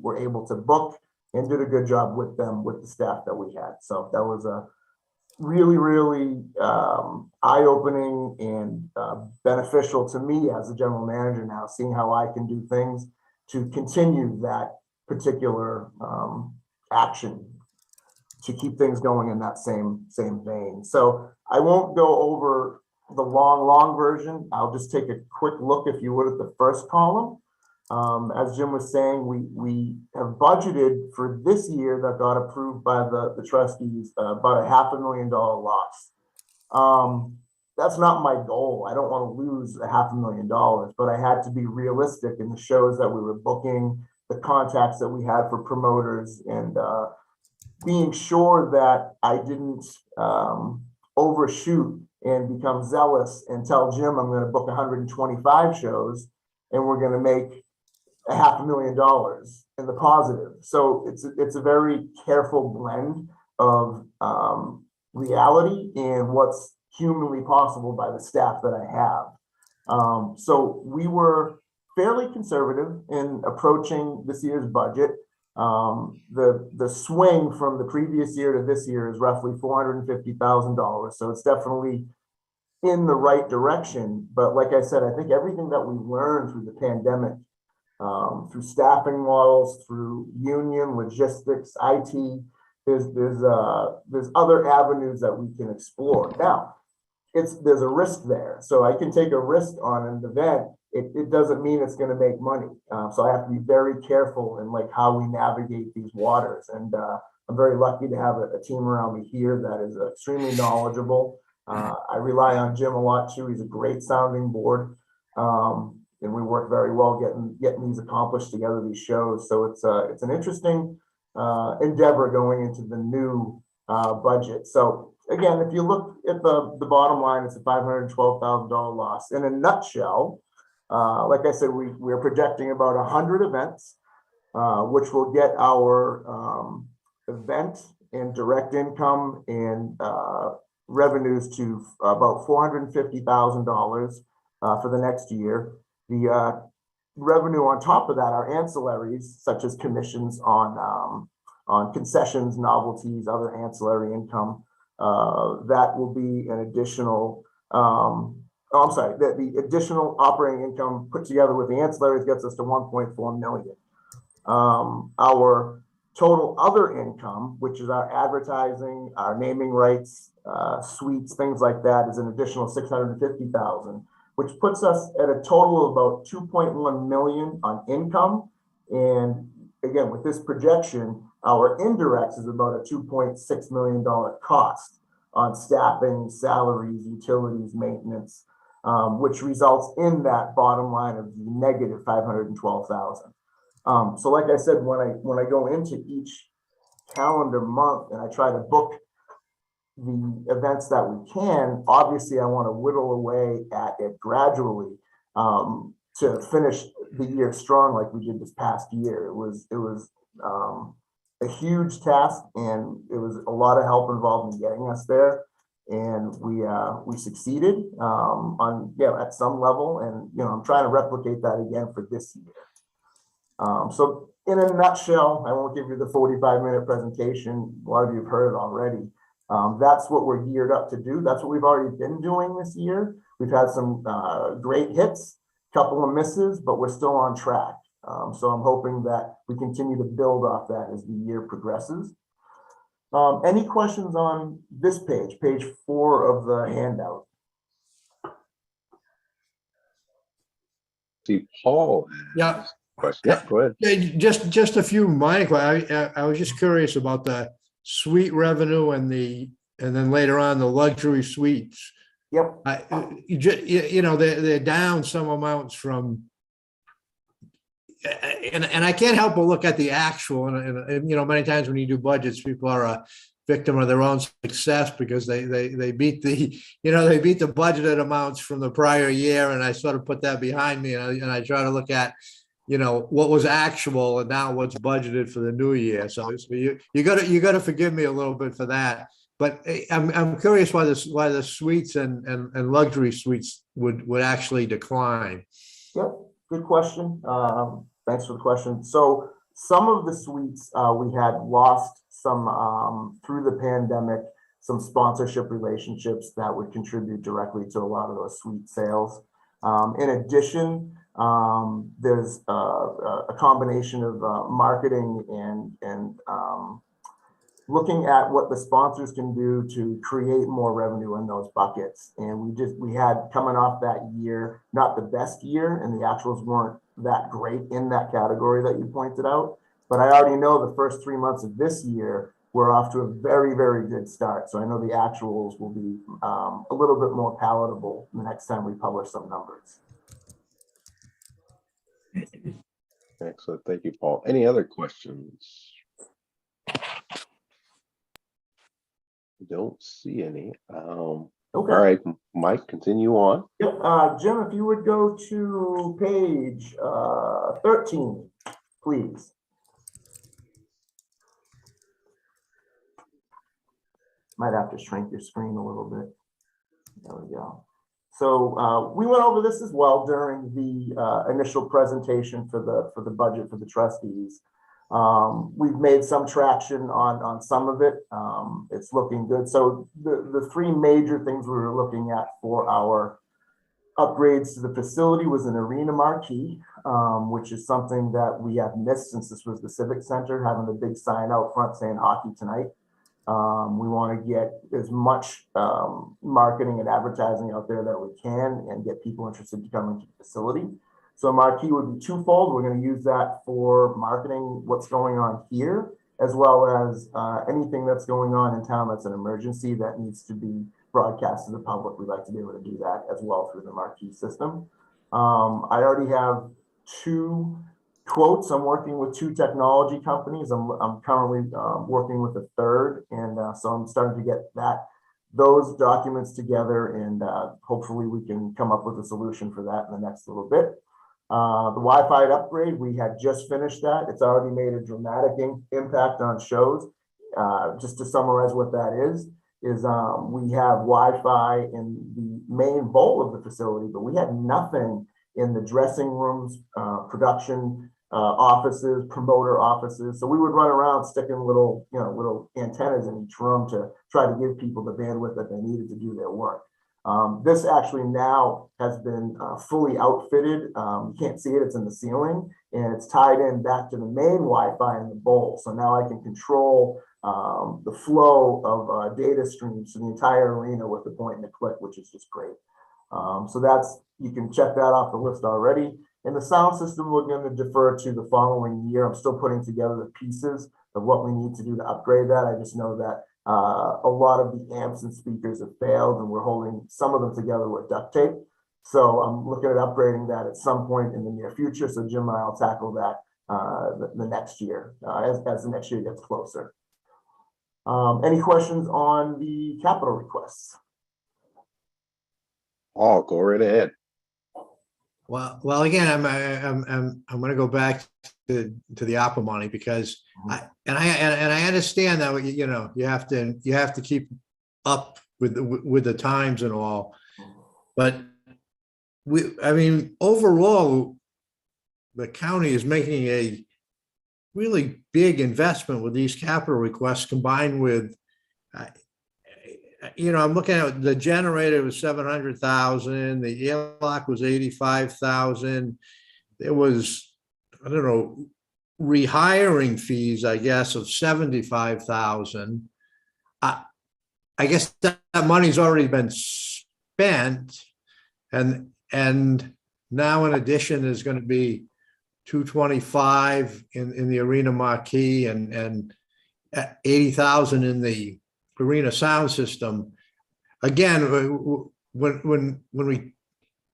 were able to book, and did a good job with them, with the staff that we had. So that was a really, really eye-opening and beneficial to me as a general manager now, seeing how I can do things to continue that particular action to keep things going in that same vein. So I won't go over the long version. I'll just take a quick look, if you would, at the first column. As Jim was saying, we have budgeted for this year that got approved by the trustees about a $500,000 loss. That's not my goal. I don't want to lose a $500,000, but I had to be realistic in the shows that we were booking, the contacts that we had for promoters, and being sure that I didn't overshoot and become zealous and tell Jim I'm going to book 125 shows and we're going to make a $500,000 in the positive. So it's a very careful blend of reality and what's humanly possible by the staff that I have. So we were fairly conservative in approaching this year's budget. The swing from the previous year to this year is roughly $450,000. So it's definitely in the right direction. But like I said, I think everything that we learned through the pandemic, through staffing models, through union, logistics, IT, there's other avenues that we can explore. Now, there's a risk there. So I can take a risk on an event. It doesn't mean it's going to make money. So I have to be very careful in how we navigate these waters. And I'm very lucky to have a team around me here that is extremely knowledgeable. I rely on Jim a lot too. He's a great sounding board. And we work very well getting these accomplished together, these shows. So it's an interesting endeavor going into the new budget. So again, if you look at the bottom line, it's a $512,000 loss. In a nutshell, like I said, we're projecting about 100 events, which will get our event and direct income and revenues to about $450,000 for the next year. The revenue on top of that are ancillaries, such as commissions on concessions, novelties, other ancillary income. That will be an additional, the additional operating income put together with the ancillaries gets us to $1.4 million. Our total other income, which is our advertising, our naming rights, suites, things like that, is an additional $650,000, which puts us at a total of about $2.1 million on income. And again, with this projection, our indirects is about a $2.6 million cost on staffing, salaries, utilities, maintenance, which results in that bottom line of negative $512,000. So like I said, when I go into each calendar month and I try to book the events that we can, obviously I want to whittle away at it gradually. to finish the year strong like we did this past year. It was a huge task, and it was a lot of help involved in getting us there. And we succeeded at some level, and I'm trying to replicate that again for this year. So in a nutshell, I won't give you the 45-minute presentation. A lot of you have heard it already. That's what we're geared up to do. That's what we've already been doing this year. We've had some great hits, couple of misses, but we're still on track. So I'm hoping that we continue to build off that as the year progresses. Any questions on this page 4 of the handout? See, Paul. Yeah. Question. Yeah, go ahead. Yeah, just a few minor. I was just curious about the suite revenue and then later on the luxury suites. Yep. They're down some amounts from, and I can't help but look at the actual, and many times when you do budgets, people are a victim of their own success because they beat the budgeted amounts from the prior year, and I sort of put that behind me, and I try to look at what was actual and now what's budgeted for the new year. So you got to forgive me a little bit for that. But I'm curious why the suites and luxury suites would actually decline. Yep, good question. Thanks for the question. So some of the suites we had lost some through the pandemic, some sponsorship relationships that would contribute directly to a lot of those suite sales. In addition, there's a combination of marketing and looking at what the sponsors can do to create more revenue in those buckets. And we had coming off that year, not the best year, and the actuals weren't that great in that category that you pointed out. But I already know the first 3 months of this year, we're off to a very, very good start. So I know the actuals will be a little bit more palatable the next time we publish some numbers. Excellent. Thank you, Paul. Any other questions? Don't see any. Okay. All right, Mike, continue on. Yep. Jim, if you would go to page 13, please. Might have to shrink your screen a little bit. There we go. So we went over this as well during the initial presentation for the budget for the trustees. We've made some traction on some of it. It's looking good. So the 3 major things we were looking at for our upgrades to the facility was an arena marquee, which is something that we have missed since this was the Civic Center, having a big sign out front saying hockey tonight. We want to get as much marketing and advertising out there that we can and get people interested to come into the facility. So marquee would be twofold. We're going to use that for marketing what's going on here, as well as anything that's going on in town that's an emergency that needs to be broadcast to the public. We'd like to be able to do that as well through the marquee system. I already have 2 quotes. I'm working with 2 technology companies. I'm currently working with a third, and so I'm starting to get those documents together, and hopefully we can come up with a solution for that in the next little bit. The Wi-Fi upgrade, we had just finished that. It's already made a dramatic impact on shows. Just to summarize what that is we have Wi-Fi in the main bowl of the facility, but we had nothing in the dressing rooms, production offices, promoter offices. So we would run around sticking little antennas in each room to try to give people the bandwidth that they needed to do their work. This actually now has been fully outfitted. You can't see it, it's in the ceiling, and it's tied in back to the main Wi-Fi in the bowl. So now I can control the flow of data streams to the entire arena with the point and a click, which is just great. So you can check that off the list already. And the sound system, we're going to defer to the following year. I'm still putting together the pieces of what we need to do to upgrade that. I just know that a lot of the amps and speakers have failed, and we're holding some of them together with duct tape. So I'm looking at upgrading that at some point in the near future. So Jim and I will tackle that the next year as the next year gets closer. Any questions on the capital requests? Oh, go right ahead. Well, again, I'm going to go back to the ARPA money because I understand that, you know, you have to keep up with the times and all. But I mean, overall, the county is making a really big investment with these capital requests combined with, you know, I'm looking at the generator was 700,000, the airlock was 85,000. There was, I don't know, rehiring fees, I guess, of 75,000. I guess that money's already been spent, and now in addition, there's going to be 225 in the arena marquee and 80,000 in the arena sound system. Again, when we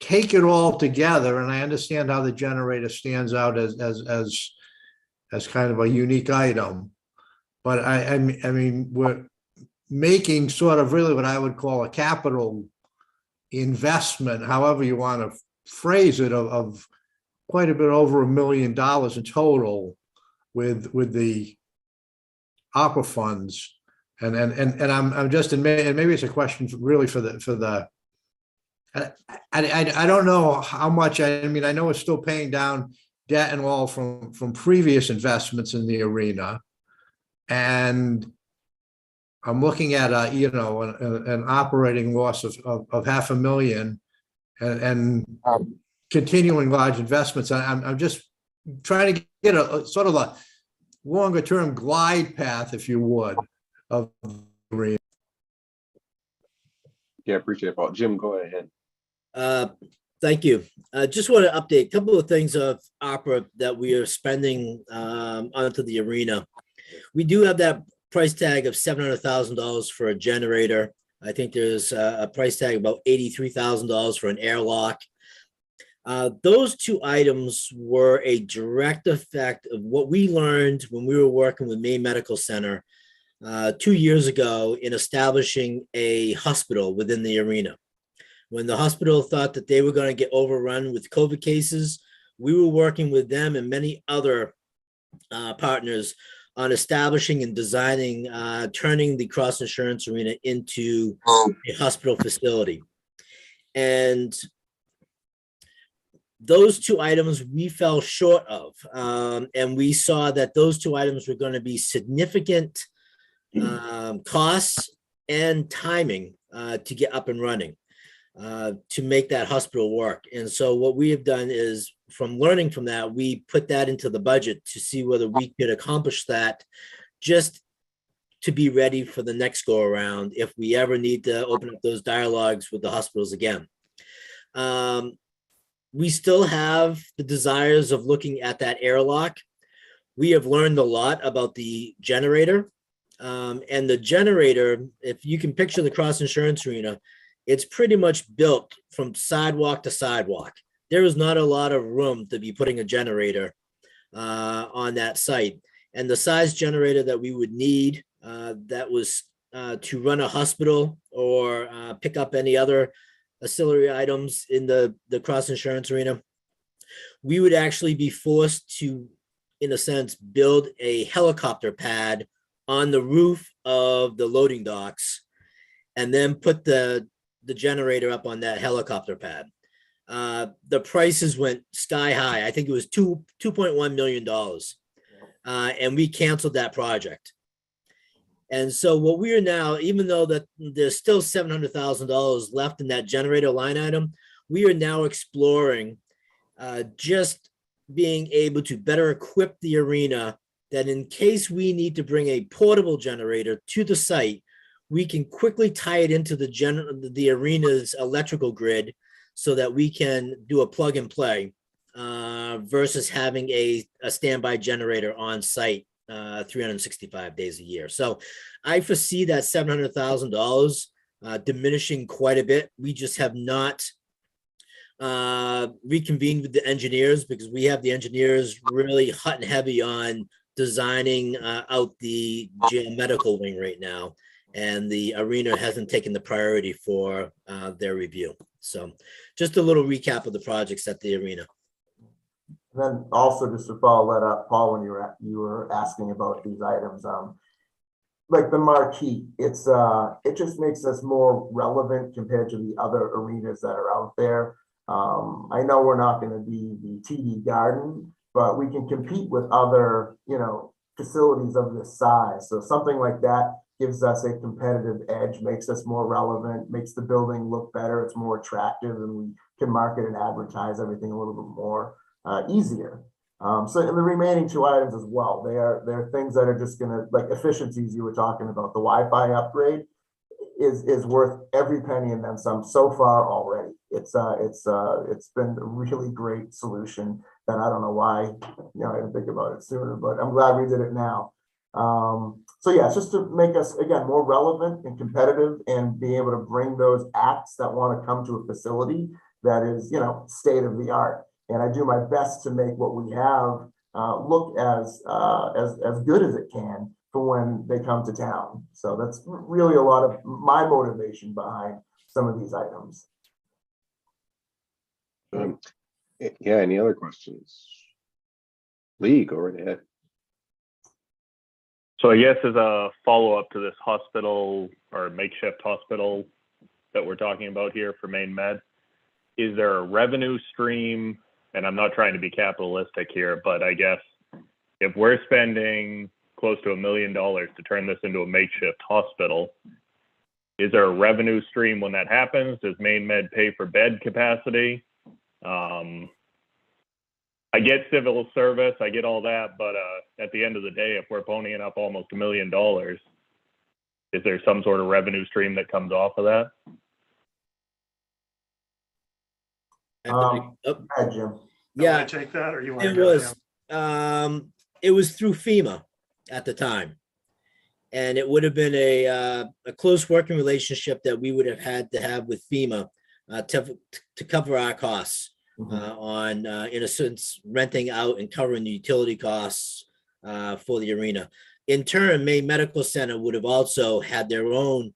take it all together, and I understand how the generator stands out as kind of a unique item, but I mean, we're making sort of really what I would call a capital investment, however you want to phrase it, of quite a bit over $1 million in total with the ARPA funds. And I'm just, and maybe it's a question really for the I don't know how much. I mean, I know it's still paying down debt and all from previous investments in the arena, and I'm looking at an operating loss of $500,000 and continuing large investments. I'm just trying to get a sort of a longer term glide path, if you would, of the arena. Yeah, appreciate it, Paul. Jim, go ahead. Thank you. I just want to update a couple of things of opera that we are spending onto the arena. We do have that price tag of $700,000 for a generator. I think there's a price tag about $83,000 for an airlock. Those two items were a direct effect of what we learned when we were working with Maine Medical Center 2 years ago in establishing a hospital within the arena. When the hospital thought that they were going to get overrun with COVID cases, we were working with them and many other partners on establishing and designing, turning the Cross Insurance Arena into a hospital facility. And those two items we fell short of. And we saw that those two items were going to be significant costs and timing to get up and running. To make that hospital work. And so what we have done is, from learning from that, we put that into the budget to see whether we could accomplish that, just to be ready for the next go around if we ever need to open up those dialogues with the hospitals again. We still have the desires of looking at that airlock. We have learned a lot about the generator. And the generator, if you can picture the Cross Insurance Arena, it's pretty much built from sidewalk to sidewalk. There is not a lot of room to be putting a generator on that site. And the size generator that we would need that was to run a hospital or pick up any other ancillary items in the Cross Insurance Arena, we would actually be forced to, in a sense, build a helicopter pad on the roof of the loading docks and then put the generator up on that helicopter pad. The prices went sky high. I think it was $2.1 million. And we canceled that project. And so what we are now, even though that there's still $700,000 left in that generator line item, we are now exploring just being able to better equip the arena, that in case we need to bring a portable generator to the site, we can quickly tie it into the arena's electrical grid so that we can do a plug and play versus having a standby generator on site 365 days a year. So I foresee that $700,000 diminishing quite a bit. We just have not reconvened with the engineers, because we have the engineers really hot and heavy on designing out the geomedical wing right now. and the arena hasn't taken the priority for their review. So just a little recap of the projects at the arena. Then also just to follow that up, Paul, when you were asking about these items, like the marquee, it just makes us more relevant compared to the other arenas that are out there. I know we're not going to be the TD Garden, but we can compete with other, facilities of this size. So something like that gives us a competitive edge, makes us more relevant, makes the building look better. It's more attractive, and we can market and advertise everything a little bit more easier. So in the remaining two items as well, they're things that are just gonna, like efficiencies you were talking about. The Wi-Fi upgrade is worth every penny and then some so far already. It's been a really great solution that I don't know why I didn't think about it sooner, but I'm glad we did it now. So yeah, it's just to make us again more relevant and competitive, and be able to bring those acts that want to come to a facility that is state of the art. And I do my best to make what we have look as good as it can for when they come to town. So that's really a lot of my motivation behind some of these items. Yeah, any other questions? Lee, go right ahead. So I guess as a follow-up to this hospital or makeshift hospital that we're talking about here for Maine Med, is there a revenue stream? And I'm not trying to be capitalistic here, but I guess if we're spending close to $1 million to turn this into a makeshift hospital, is there a revenue stream when that happens? Does Maine Med pay for bed capacity? I get civil service, I get all that, but at the end of the day, if we're ponying up almost $1 million, is there some sort of revenue stream that comes off of that? Hi, Jim. Yeah, Want to take that, or you want to go? it was through FEMA at the time, and it would have been a close working relationship that we would have had to have with FEMA to cover our costs on, in a sense, renting out and covering the utility costs for the arena. In turn, Maine Medical Center would have also had their own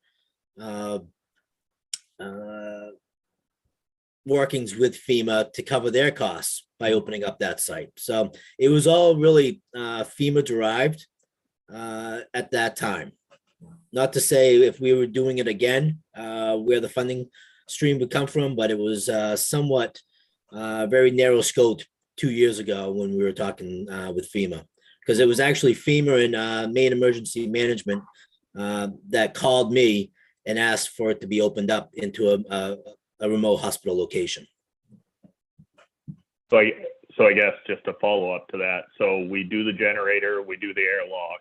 workings with FEMA to cover their costs by opening up that site. So it was all really FEMA derived at that time. Not to say if we were doing it again, where the funding stream would come from, but it was somewhat very narrow scoped 2 years ago when we were talking with FEMA, because it was actually FEMA and Maine Emergency Management that called me and asked for it to be opened up into a remote hospital location. So I guess just to follow up to that, so we do the generator, we do the airlock.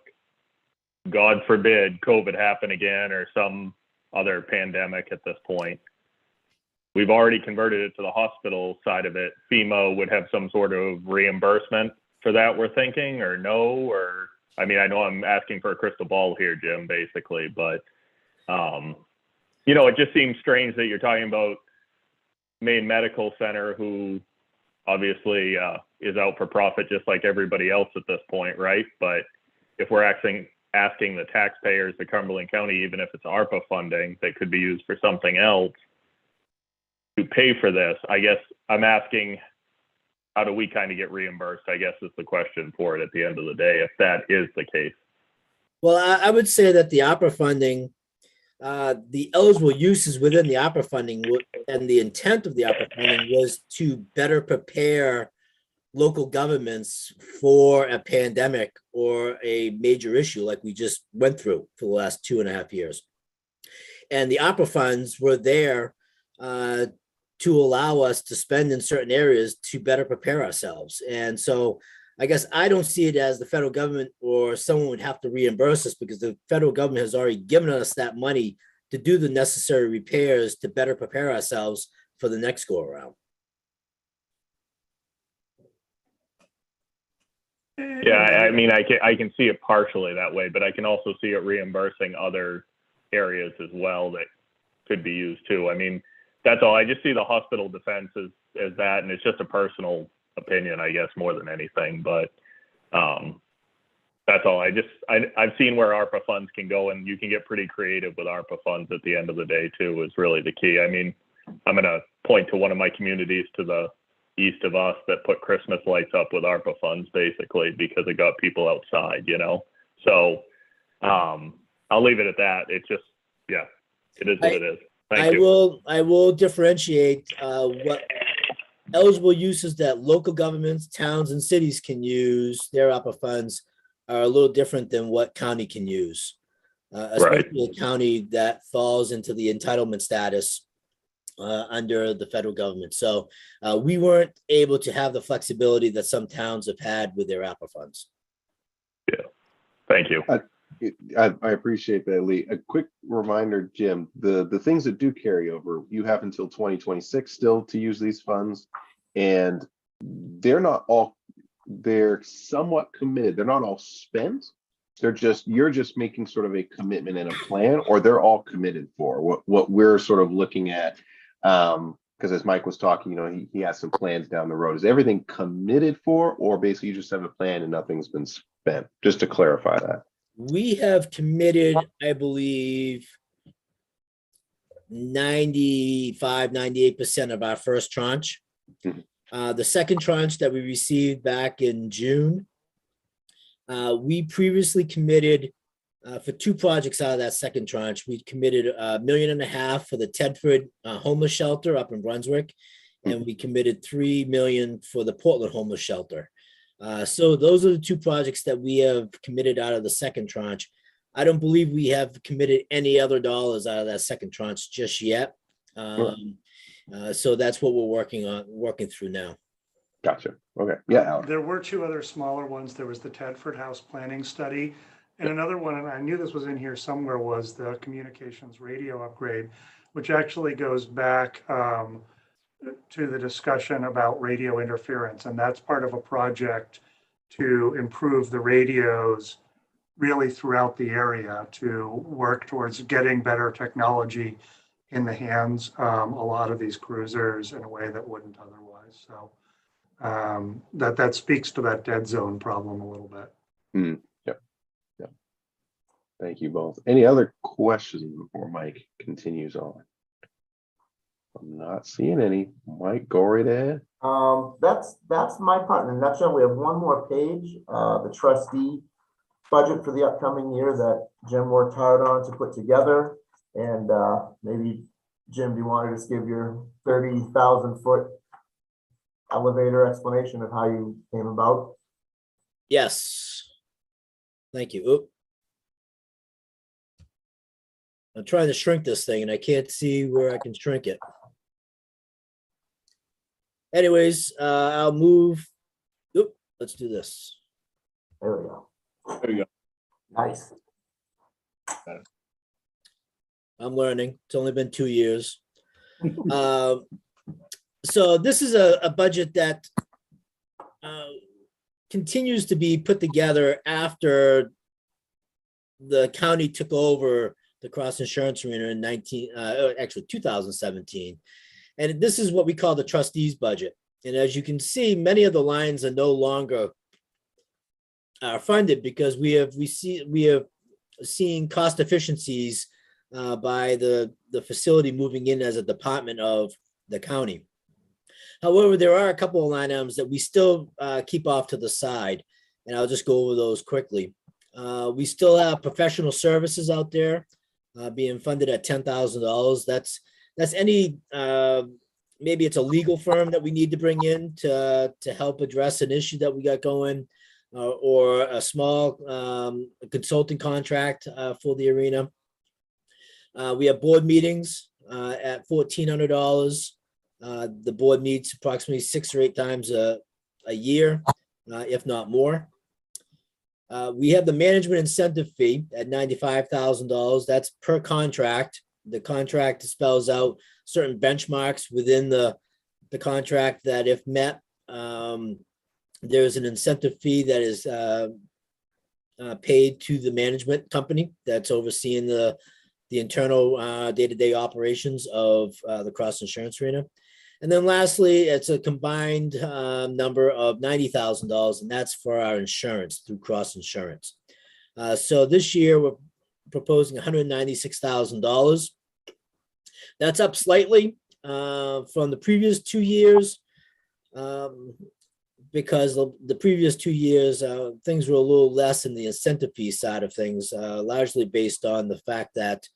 God forbid COVID happen again or some other pandemic at this point. We've already converted it to the hospital side of it. FEMA would have some sort of reimbursement for that, we're thinking, or no? Or, I mean, I know I'm asking for a crystal ball here, Jim, basically, but, it just seems strange that you're talking about Maine Medical Center, who obviously is out for profit just like everybody else at this point, right? But if we're asking the taxpayers of Cumberland County, even if it's ARPA funding that could be used for something else, to pay for this, I guess I'm asking, how do we kind of get reimbursed, I guess is the question for it at the end of the day, if that is the case. Well, I would say that the ARPA funding, the eligible uses within the ARPA funding and the intent of the ARPA funding was to better prepare local governments for a pandemic or a major issue like we just went through for the last 2.5 years. And the ARPA funds were there to allow us to spend in certain areas to better prepare ourselves. And so I guess I don't see it as the federal government or someone would have to reimburse us, because the federal government has already given us that money to do the necessary repairs to better prepare ourselves for the next go around. Yeah, I mean, I can see it partially that way, but I can also see it reimbursing other areas as well that could be used too. I mean, that's all. I just see the hospital defense as that, and it's just a personal opinion, I guess, more than anything. But That's all. I've seen where ARPA funds can go, and you can get pretty creative with ARPA funds at the end of the day too, is really the key. I mean, I'm gonna point to one of my communities to the east of us that put Christmas lights up with ARPA funds basically because it got people outside, you know? So I'll leave it at that. It just, yeah, it is what it is. Thank you. I will differentiate what eligible uses that local governments, towns and cities can use their ARPA funds are a little different than what county can use. Especially a county that falls into the entitlement status under the federal government. So we weren't able to have the flexibility that some towns have had with their ARPA funds. Yeah, thank you. I appreciate that, Lee. A quick reminder, Jim, the things that do carry over, you have until 2026 still to use these funds, and they're somewhat committed. They're not all spent. You're just making sort of a commitment and a plan, or they're all committed for. What we're sort of looking at, because as Mike was talking, you know, he has some plans down the road. Is everything committed for, or basically you just have a plan and nothing's been spent? Just to clarify that. We have committed, I believe, 98% of our first tranche. The second tranche that we received back in June, we previously committed for 2 projects out of that second tranche. We committed $1.5 million for the Tedford homeless shelter up in Brunswick, and we committed $3 million for the Portland homeless shelter. So those are the 2 projects that we have committed out of the second tranche. I don't believe we have committed any other dollars out of that second tranche just yet. So that's what we're working through now. Gotcha. Okay. Yeah. There were 2 other smaller ones. There was the Tedford House planning study, and another one, and I knew this was in here somewhere, was the communications radio upgrade, which actually goes back to the discussion about radio interference. And that's part of a project to improve the radios really throughout the area, to work towards getting better technology in the hands a lot of these cruisers in a way that wouldn't otherwise. So that speaks to that dead zone problem a little bit. Yep. Thank you both. Any other questions before Mike continues on? I'm not seeing any. Mike, go right ahead. That's my part in a nutshell. We have one more page, the trustee budget for the upcoming year that Jim worked hard on to put together. And maybe, Jim, do you want to just give your 30,000 foot elevator explanation of how you came about? Yes. Thank you. Oop. I'm trying to shrink this thing and I can't see where I can shrink it. Anyways, I'll move. Oop, let's do this. There we go. There you go. Nice. I'm learning. It's only been 2 years. So this is a budget that continues to be put together after the county took over the cross insurance arena in 2017. And this is what we call the trustees budget. And as you can see, many of the lines are no longer funded because we have seen cost efficiencies by the facility moving in as a department of the county. However, there are a couple of line items that we still keep off to the side, and I'll just go over those quickly. We still have professional services out there being funded at $10,000. That's any, maybe it's a legal firm that we need to bring in to help address an issue that we got going, or a small consulting contract for the arena. We have board meetings at $1,400. The board meets approximately 6 or 8 times a year, if not more. We have the management incentive fee at $95,000. That's per contract. The contract spells out certain benchmarks within the contract that, if met, there's an incentive fee that is paid to the management company that's overseeing the internal day-to-day operations of the cross insurance arena. And then lastly, it's a combined number of $90,000, and that's for our insurance through Cross Insurance. So this year we're proposing $196,000. That's up slightly from the previous 2 years, because the previous 2 years things were a little less in the incentive fee side of things, largely based on the fact that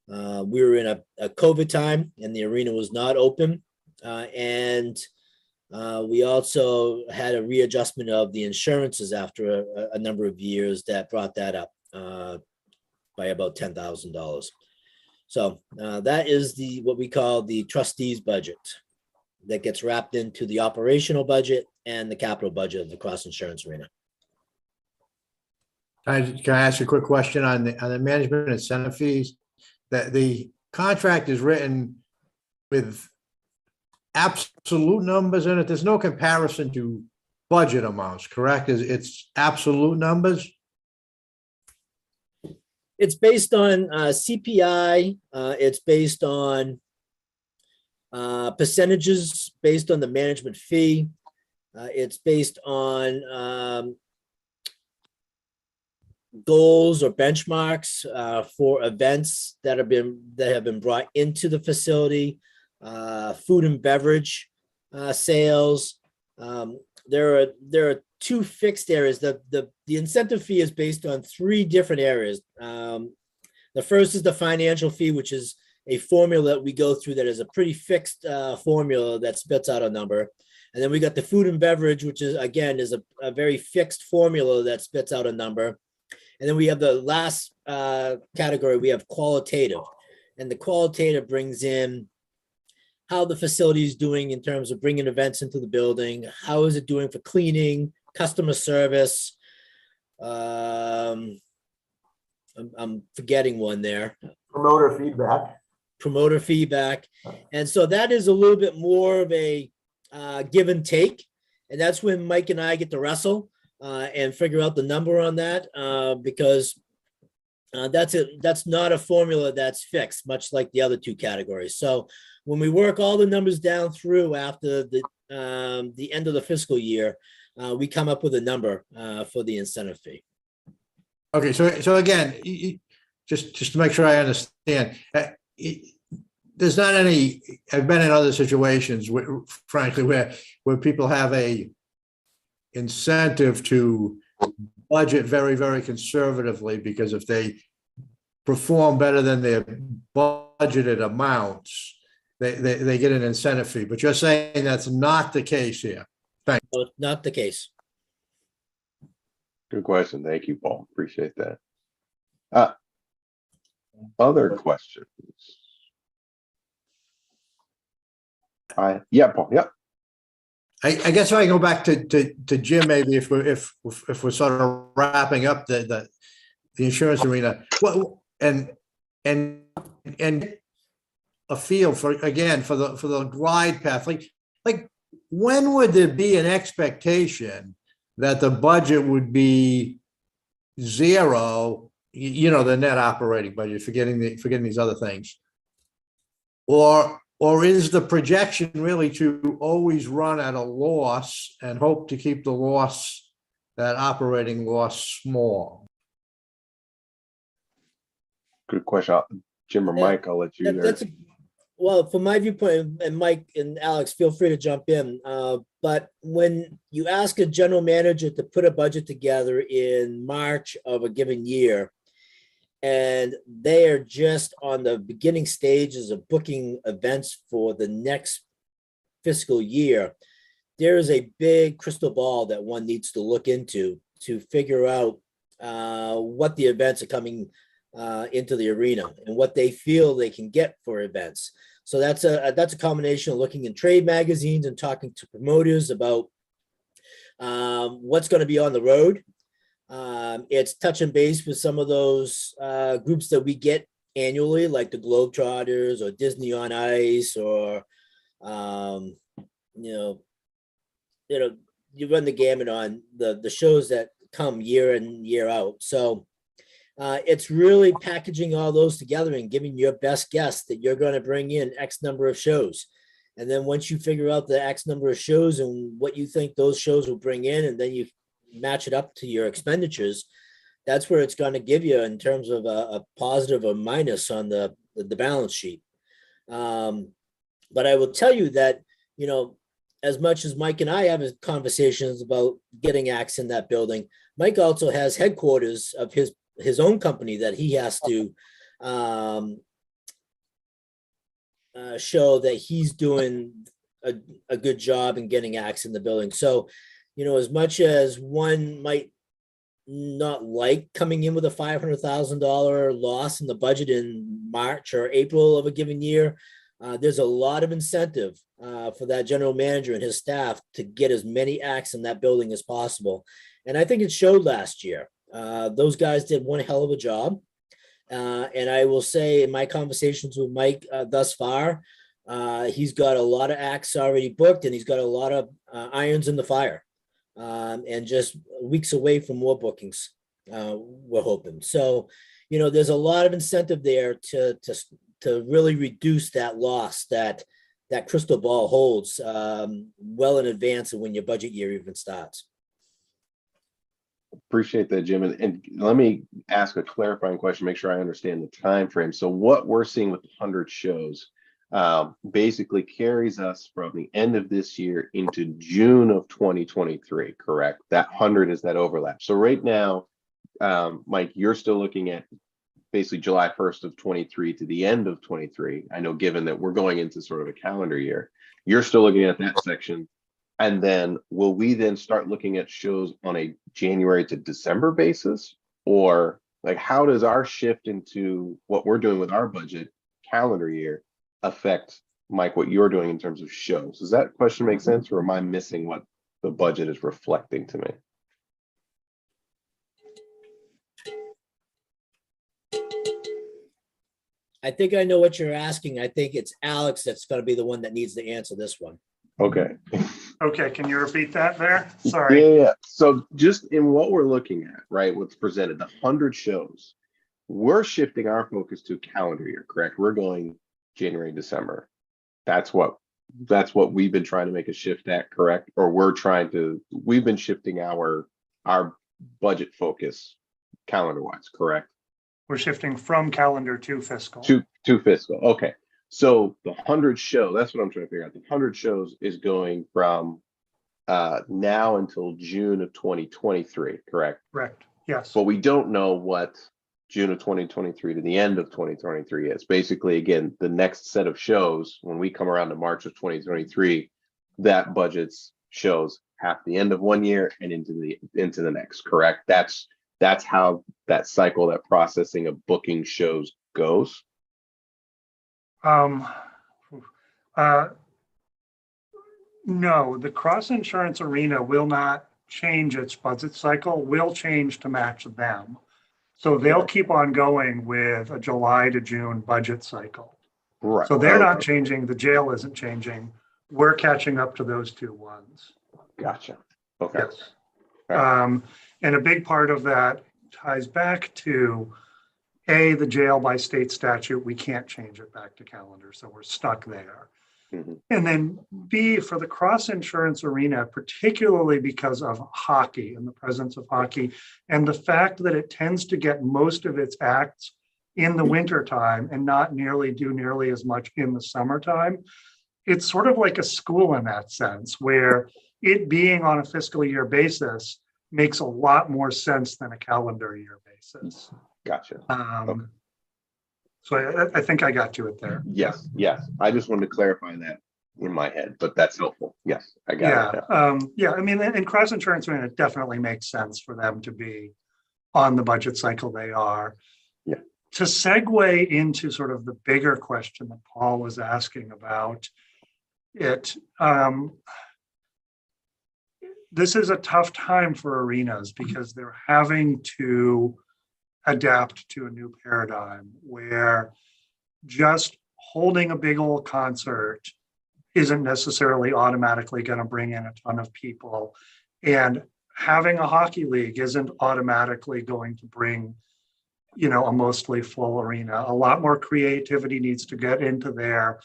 we were in a COVID time and the arena was not open. And we also had a readjustment of the insurances after a number of years that brought that up by about $10,000. So that is what we call the trustees budget that gets wrapped into the operational budget and the capital budget of the Cross Insurance Arena. Can I ask a quick question on the management incentive fees? That the contract is written with absolute numbers in it. There's no comparison to budget amounts, correct? It's absolute numbers? It's based on CPI. It's based on percentages based on the management fee. It's based on goals or benchmarks for events that have been brought into the facility, food and beverage sales. There are two fixed areas. The incentive fee is based on three different areas. The first is the financial fee, which is a formula that we go through that is a pretty fixed formula that spits out a number. And then we got the food and beverage, which is again is a very fixed formula that spits out a number. And then we have the last category, we have qualitative. And the qualitative brings in how the facility is doing in terms of bringing events into the building. How is it doing for cleaning, customer service? I'm forgetting one there. Promoter feedback. Promoter feedback. And so that is a little bit more of a give and take. And that's when Mike and I get to wrestle and figure out the number on that, because that's not a formula that's fixed, much like the other two categories. So when we work all the numbers down through after the end of the fiscal year, we come up with a number for the incentive fee. Okay, so again, just to make sure I understand, there's not any. I've been in other situations, frankly, where people have a incentive to budget very, very conservatively, because if they perform better than their budgeted amounts, they get an incentive fee. But you're saying that's not the case here. Thanks. No, it's not the case. Good question. Thank you, Paul. Appreciate that. Other questions? Yeah, Paul. Yeah. I guess I go back to Jim, maybe if we're sort of wrapping up the insurance arena. Well, and a feel for the glide path. Like when would there be an expectation that the budget would be zero? You know, the net operating budget, forgetting these other things, or is the projection really to always run at a loss and hope to keep the loss, that operating loss, small? Good question. Jim or Mike, I'll let you there. Well, from my viewpoint, and Mike and Alex, feel free to jump in. But when you ask a general manager to put a budget together in March of a given year, and they are just on the beginning stages of booking events for the next fiscal year, there is a big crystal ball that one needs to look into to figure out what the events are coming into the arena and what they feel they can get for events. So that's a combination of looking in trade magazines and talking to promoters about what's going to be on the road. It's touching base with some of those groups that we get annually, like the Globetrotters or Disney on Ice, or you run the gamut on the shows that come year in, year out. So it's really packaging all those together and giving your best guess that you're going to bring in X number of shows. And then once you figure out the X number of shows and what you think those shows will bring in, and then you match it up to your expenditures, that's where it's going to give you in terms of a positive or minus on the balance sheet. But I will tell you that, as much as Mike and I have conversations about getting acts in that building, Mike also has headquarters of his own company that he has to show that he's doing a good job in getting acts in the building. So, as much as one might not like coming in with a $500,000 loss in the budget in March or April of a given year, there's a lot of incentive for that general manager and his staff to get as many acts in that building as possible. And I think it showed last year. Those guys did one hell of a job. And I will say in my conversations with Mike thus far, he's got a lot of acts already booked, and he's got a lot of irons in the fire, and just weeks away from more bookings, we're hoping. So, there's a lot of incentive there to really reduce that loss that crystal ball holds well in advance of when your budget year even starts. Appreciate that, Jim. And let me ask a clarifying question, make sure I understand the time frame. So what we're seeing with 100 shows basically carries us from the end of this year into June of 2023, correct? That 100 is that overlap. So right now, Mike, you're still looking at basically July 1st of 23 to the end of 23. I know, given that we're going into sort of a calendar year, you're still looking at that section. And then will we then start looking at shows on a January to December basis? Or like, how does our shift into what we're doing with our budget calendar year affect, Mike, what you're doing in terms of shows? Does that question make sense, or am I missing what the budget is reflecting to me? I think I know what you're asking. I think it's Alex that's going to be the one that needs to answer this one. Okay. Okay, can you repeat that there? Sorry. Yeah. So just in what we're looking at, right, what's presented, the 100 shows, we're shifting our focus to calendar year, correct? We're going January, December. That's what we've been trying to make a shift at, correct? Or we've been shifting our budget focus calendar wise, correct? We're shifting from calendar to fiscal. To fiscal. Okay. So the 100 show, that's what I'm trying to figure out. The 100 shows is going from now until June of 2023, correct? Correct. Yes. But we don't know what June of 2023 to the end of 2023 is. Basically, again, the next set of shows, when we come around to March of 2023, that budget's shows half the end of one year and into the next, correct? That's how that cycle, that processing of booking shows goes. No, the cross insurance arena will not change its budget cycle, will change to match them. So they'll keep on going with a July to June budget cycle. Right. So they're not changing, the jail isn't changing. We're catching up to those two ones. Gotcha. Okay. Yes. And a big part of that ties back to the jail by state statute, we can't change it back to calendar. So we're stuck there. Mm-hmm. And then B, for the cross insurance arena, particularly because of hockey and the presence of hockey and the fact that it tends to get most of its acts in the wintertime and not do nearly as much in the summertime. It's sort of like a school in that sense, where it being on a fiscal year basis makes a lot more sense than a calendar year basis. Gotcha. Okay. So I think I got to it there. Yes. I just wanted to clarify that in my head, but that's helpful. Yes, I got it. Yeah. I mean, in cross insurance, it definitely makes sense for them to be on the budget cycle they are. Yeah. To segue into sort of the bigger question that Paul was asking about it, this is a tough time for arenas because they're having to adapt to a new paradigm where just holding a big old concert isn't necessarily automatically going to bring in a ton of people, and having a hockey league isn't automatically going to bring, a mostly full arena. A lot more creativity needs to get into there.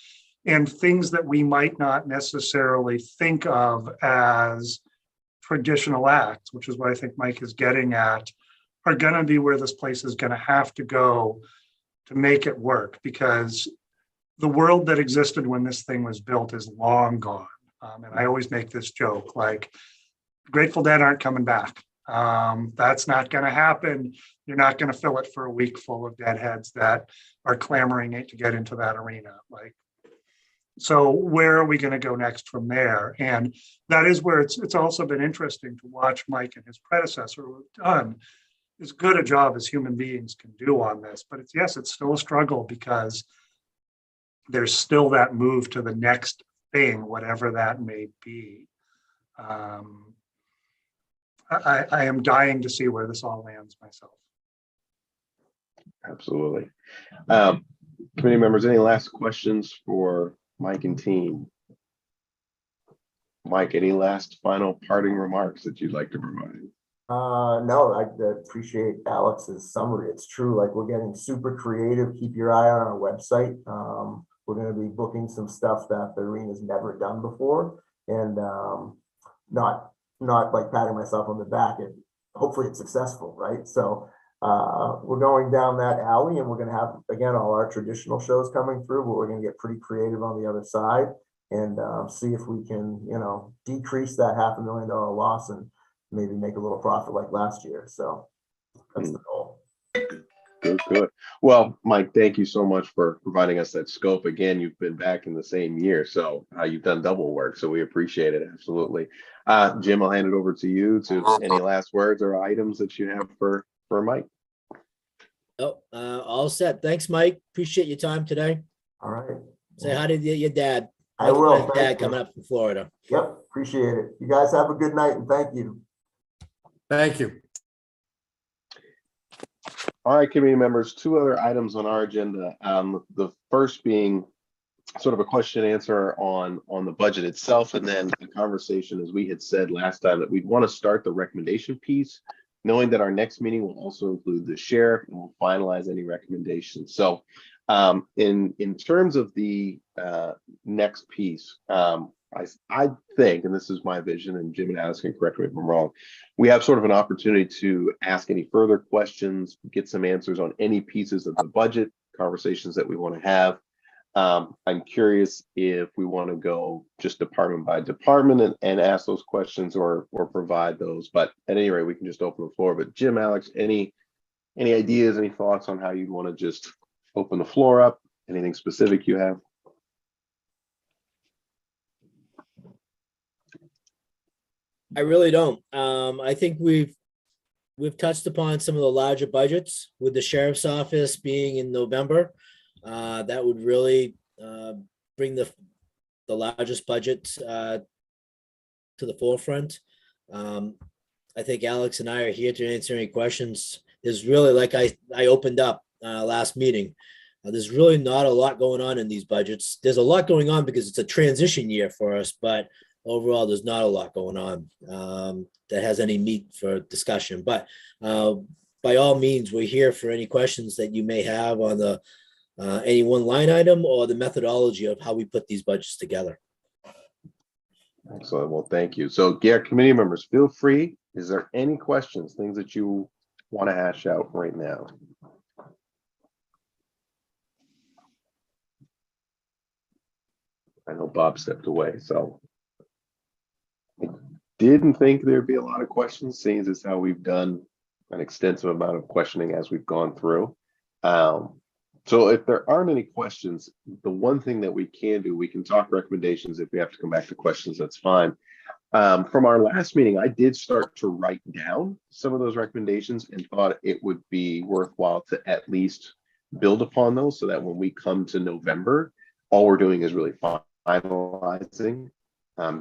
and things that we might not necessarily think of as traditional acts, which is what I think Mike is getting at, are going to be where this place is going to have to go to make it work, because the world that existed when this thing was built is long gone. And I always make this joke, like, Grateful Dead aren't coming back. That's not going to happen. You're not going to fill it for a week full of deadheads that are clamoring to get into that arena. Like, so where are we going to go next from there? And that is where it's also been interesting to watch Mike and his predecessor who have done as good a job as human beings can do on this. But it's still a struggle, because there's still that move to the next thing, whatever that may be. I am dying to see where this all lands myself. Absolutely. Committee members, any last questions for Mike and team? Mike, any last final parting remarks that you'd like to provide? No, I appreciate Alex's summary. It's true. Like, we're getting super creative. Keep your eye on our website. We're going to be booking some stuff that the arena's never done before, and not like patting myself on the back. And hopefully it's successful, right? So we're going down that alley, and we're going to have, again, all our traditional shows coming through, but we're going to get pretty creative on the other side, and see if we can, decrease that $500,000 loss and maybe make a little profit like last year. So that's the goal. Good. Well, Mike, thank you so much for providing us that scope. Again, you've been back in the same year, so you've done double work. So we appreciate it. Absolutely. Jim, I'll hand it over to you to any last words or items that you have for Mike. Oh, all set. Thanks, Mike. Appreciate your time today. All right. Say hi to your dad. I will. Mike, dad coming up from Florida. Yep. Appreciate it. You guys have a good night, and thank you. Thank you. All right, committee members, two other items on our agenda. The first being sort of a question and answer on the budget itself, and then a conversation, as we had said last time, that we'd want to start the recommendation piece, knowing that our next meeting will also include the sheriff, and we'll finalize any recommendations. So in terms of the next piece, I think, and this is my vision, and Jim and Alice can correct me if I'm wrong, we have sort of an opportunity to ask any further questions, get some answers on any pieces of the budget conversations that we want to have. I'm curious if we want to go just department by department and ask those questions, or provide those. But at any rate, we can just open the floor. But Jim, Alex, any ideas, any thoughts on how you'd want to just open the floor up? Anything specific you have? I really don't. I think we've touched upon some of the larger budgets, with the sheriff's office being in November. That would really bring the largest budget to the forefront. I think Alex and I are here to answer any questions. There's really, like I opened up last meeting, there's really not a lot going on in these budgets. There's a lot going on because it's a transition year for us, but overall, there's not a lot going on that has any meat for discussion. But by all means, we're here for any questions that you may have on the any one line item or the methodology of how we put these budgets together. Excellent. Well, thank you. So, yeah, committee members, feel free. Is there any questions, things that you want to hash out right now? I know Bob stepped away, so I didn't think there'd be a lot of questions, seeing as how we've done an extensive amount of questioning as we've gone through. So if there aren't any questions, the one thing that we can do, we can talk recommendations. If we have to come back to questions, that's fine. From our last meeting, I did start to write down some of those recommendations and thought it would be worthwhile to at least build upon those, so that when we come to November, all we're doing is really finalizing,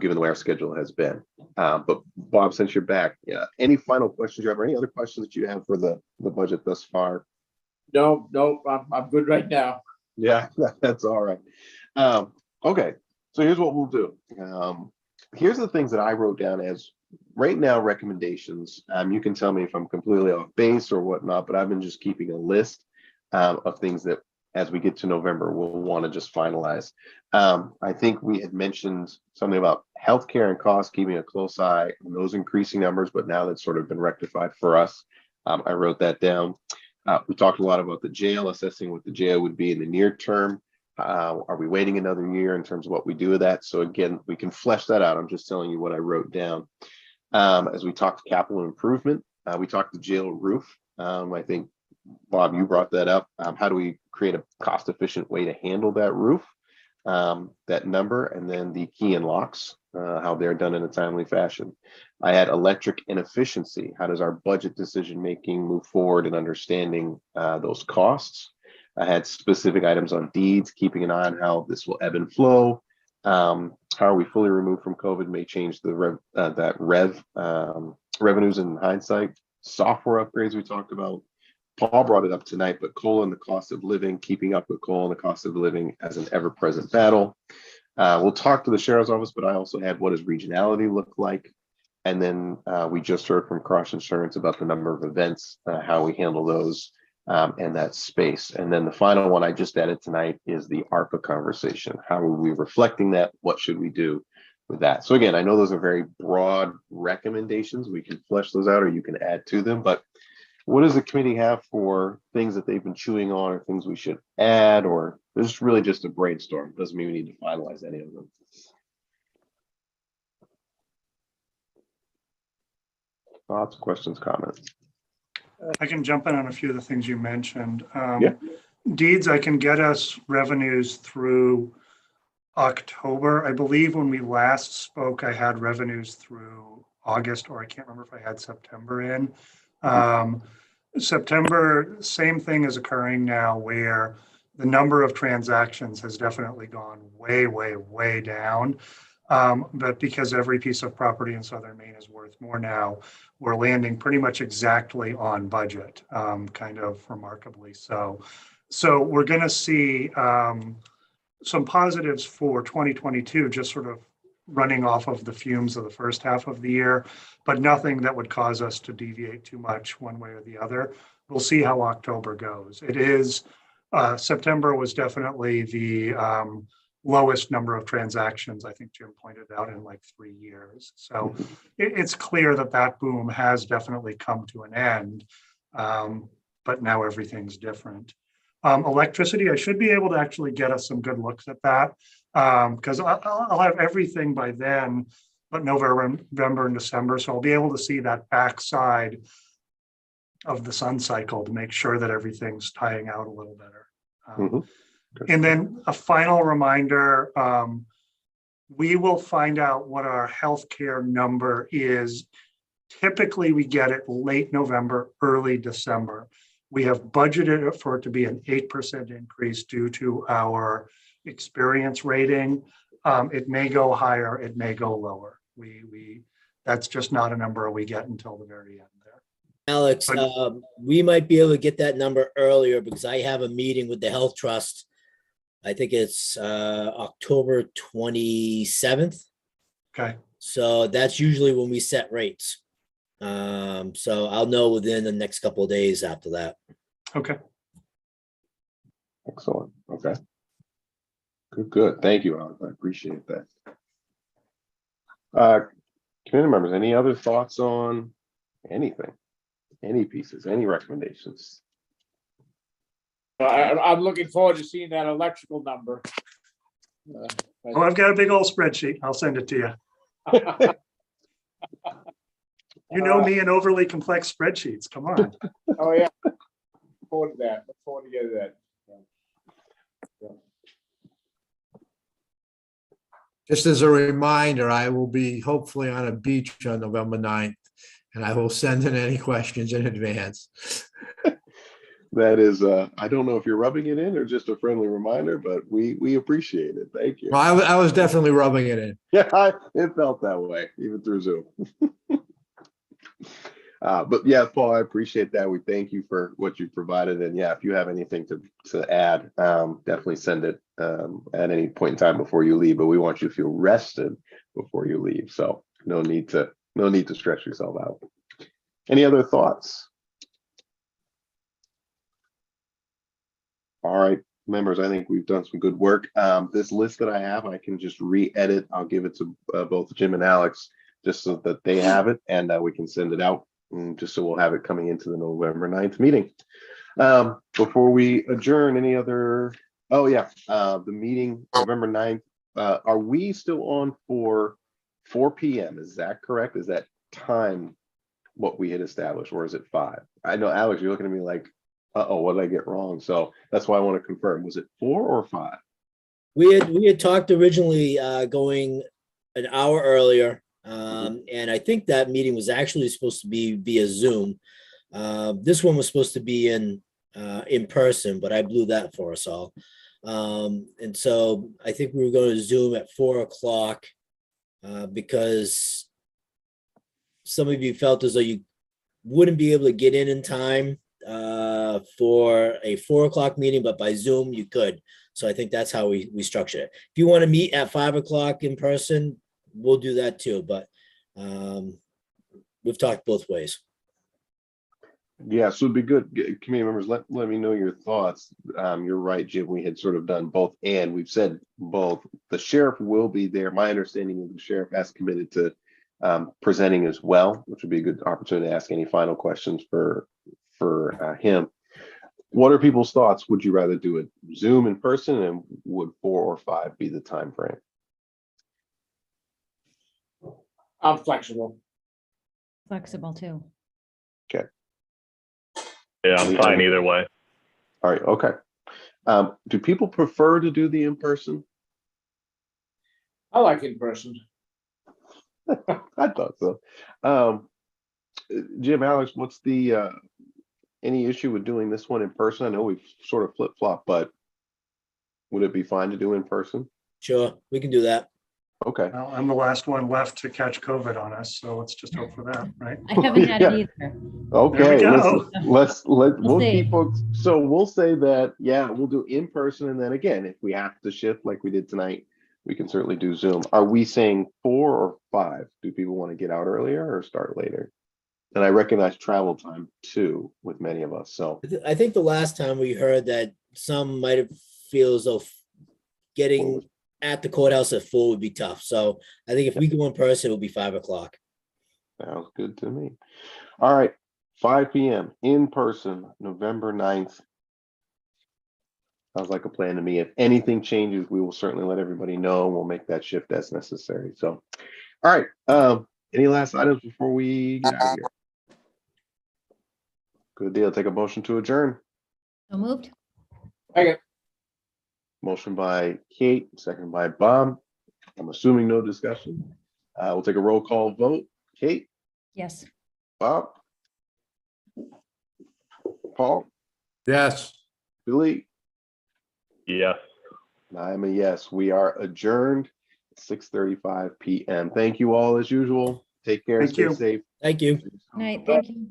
given the way our schedule has been. But Bob, since you're back, any final questions you have, or any other questions that you have for the budget thus far? No, I'm good right now. Yeah, that's all right. Okay, so here's what we'll do. Here's the things that I wrote down as right now recommendations. You can tell me if I'm completely off base or whatnot, but I've been just keeping a list of things that as we get to November, we'll want to just finalize. I think we had mentioned something about healthcare and costs, keeping a close eye on those increasing numbers, but now that's sort of been rectified for us. I wrote that down. We talked a lot about the jail, assessing what the jail would be in the near term. Are we waiting another year in terms of what we do with that? So again, we can flesh that out. I'm just telling you what I wrote down. As we talked capital improvement, we talked the jail roof. I think, Bob, you brought that up. How do we create a cost-efficient way to handle that roof, that number, and then the key and locks, how they're done in a timely fashion. I had electric inefficiency. How does our budget decision-making move forward in understanding those costs? I had specific items on deeds, keeping an eye on how this will ebb and flow. How are we fully removed from COVID may change the revenues in hindsight. Software upgrades we talked about. Paul brought it up tonight, but coal and the cost of living, keeping up with coal and the cost of living as an ever-present battle. We'll talk to the sheriff's office, but I also had what does regionality look like? And then we just heard from Cross Insurance about the number of events, how we handle those, and that space. And then the final one I just added tonight is the ARPA conversation. How are we reflecting that? What should we do with that? So again, I know those are very broad recommendations. We can flesh those out or you can add to them, but what does the committee have for things that they've been chewing on or things we should add, or this is really just a brainstorm? Doesn't mean we need to finalize any of them. Thoughts, questions, comments? I can jump in on a few of the things you mentioned. Yeah. Deeds, I can get us revenues through October. I believe when we last spoke, I had revenues through August, or I can't remember if I had September in. September, same thing is occurring now where the number of transactions has definitely gone way, way, way down. But because every piece of property in Southern Maine is worth more now, we're landing pretty much exactly on budget, kind of remarkably so. So we're going to see some positives for 2022, just sort of running off of the fumes of the first half of the year, but nothing that would cause us to deviate too much one way or the other. We'll see how October goes. It is, September was definitely the lowest number of transactions, I think Jim pointed out, in like 3 years. So it's clear that that boom has definitely come to an end, but now everything's different. Electricity, I should be able to actually get us some good looks at that, because I'll have everything by then, but November and December. So I'll be able to see that backside of the sun cycle to make sure that everything's tying out a little better. And then a final reminder, we will find out what our healthcare number is. Typically, we get it late November, early December. We have budgeted for it to be an 8% increase due to our experience rating. It may go higher, it may go lower. That's just not a number we get until the very end there. Alex, we might be able to get that number earlier because I have a meeting with the Health Trust. I think it's October 27th. Okay. So that's usually when we set rates. So I'll know within the next couple of days after that. Okay. Excellent. Okay. Good. Thank you, Alex. I appreciate that. Committee members, any other thoughts on anything? Any pieces, any recommendations? I'm looking forward to seeing that electrical number. Oh, I've got a big old spreadsheet. I'll send it to you. You know me and overly complex spreadsheets. Come on. Oh, yeah. Look forward to that. Look forward to getting that. Yeah. Just as a reminder, I will be hopefully on a beach on November 9th, and I will send in any questions in advance. That is, I don't know if you're rubbing it in or just a friendly reminder, but we appreciate it. Thank you. Well, I was definitely rubbing it in. Yeah, it felt that way, even through Zoom. But yeah, Paul, I appreciate that. We thank you for what you provided. And yeah, if you have anything to add, definitely send it at any point in time before you leave. But we want you to feel rested before you leave. So no need to stress yourself out. Any other thoughts? All right, members, I think we've done some good work. This list that I have, I can just re-edit. I'll give it to both Jim and Alex just so that they have it and we can send it out, just so we'll have it coming into the November 9th meeting. Before we adjourn, any other, the meeting, November 9th, are we still on for 4 p.m.? Is that correct? Is that time what we had established, or is it 5? I know, Alex, you're looking at me like, uh-oh, what did I get wrong? So that's why I want to confirm. Was it 4 or 5? We had talked originally going an hour earlier, and I think that meeting was actually supposed to be via Zoom. This one was supposed to be in person, but I blew that for us all. And so I think we were going to Zoom at 4 o'clock because some of you felt as though you wouldn't be able to get in time for a 4 o'clock meeting, but by Zoom you could. So I think that's how we structure it. If you want to meet at 5 o'clock in person, we'll do that too. But we've talked both ways. Yeah, so it'd be good, committee members, let me know your thoughts. You're right, Jim, we had sort of done both, and we've said both. The sheriff will be there. My understanding is the sheriff has committed to presenting as well, which would be a good opportunity to ask any final questions for him. What are people's thoughts? Would you rather do it Zoom in person, and would 4 or 5 be the time frame? I'm flexible. Flexible too. Okay. Yeah, I'm fine either way. All right, okay. Do people prefer to do the in-person? I like in person. I thought so. Jim, Alex, what's the any issue with doing this one in person? I know we've sort of flip-flopped, but would it be fine to do in person? Sure, we can do that. Okay. Well, I'm the last one left to catch COVID on us, so let's just hope for that, right? I haven't had it either. Okay, There we go. we'll see. keep folks. So we'll say that, yeah, we'll do in person, and then again, if we have to shift like we did tonight, we can certainly do Zoom. Are we saying 4 or 5? Do people want to get out earlier or start later? And I recognize travel time too with many of us. So I think the last time we heard that some might have feel as though getting at the courthouse at 4 would be tough. So I think if we go in person, it'll be 5 o'clock. sounds good to me. All right, 5 p.m. in person, November 9th. Sounds like a plan to me. If anything changes, we will certainly let everybody know. We'll make that shift as necessary. So, all right. Any last items before we get out of here? Good deal. Take a motion to adjourn. So moved. Okay. Motion by Kate, second by Bob. I'm assuming no discussion. We'll take a roll call vote. Kate, Yes. Bob, Paul, Yes. Billy, Yes. and I'm a yes. We are adjourned at 6:35 p.m. Thank you all as usual. Take care. Thank Stay you. safe. Thank you. Night. Thank you.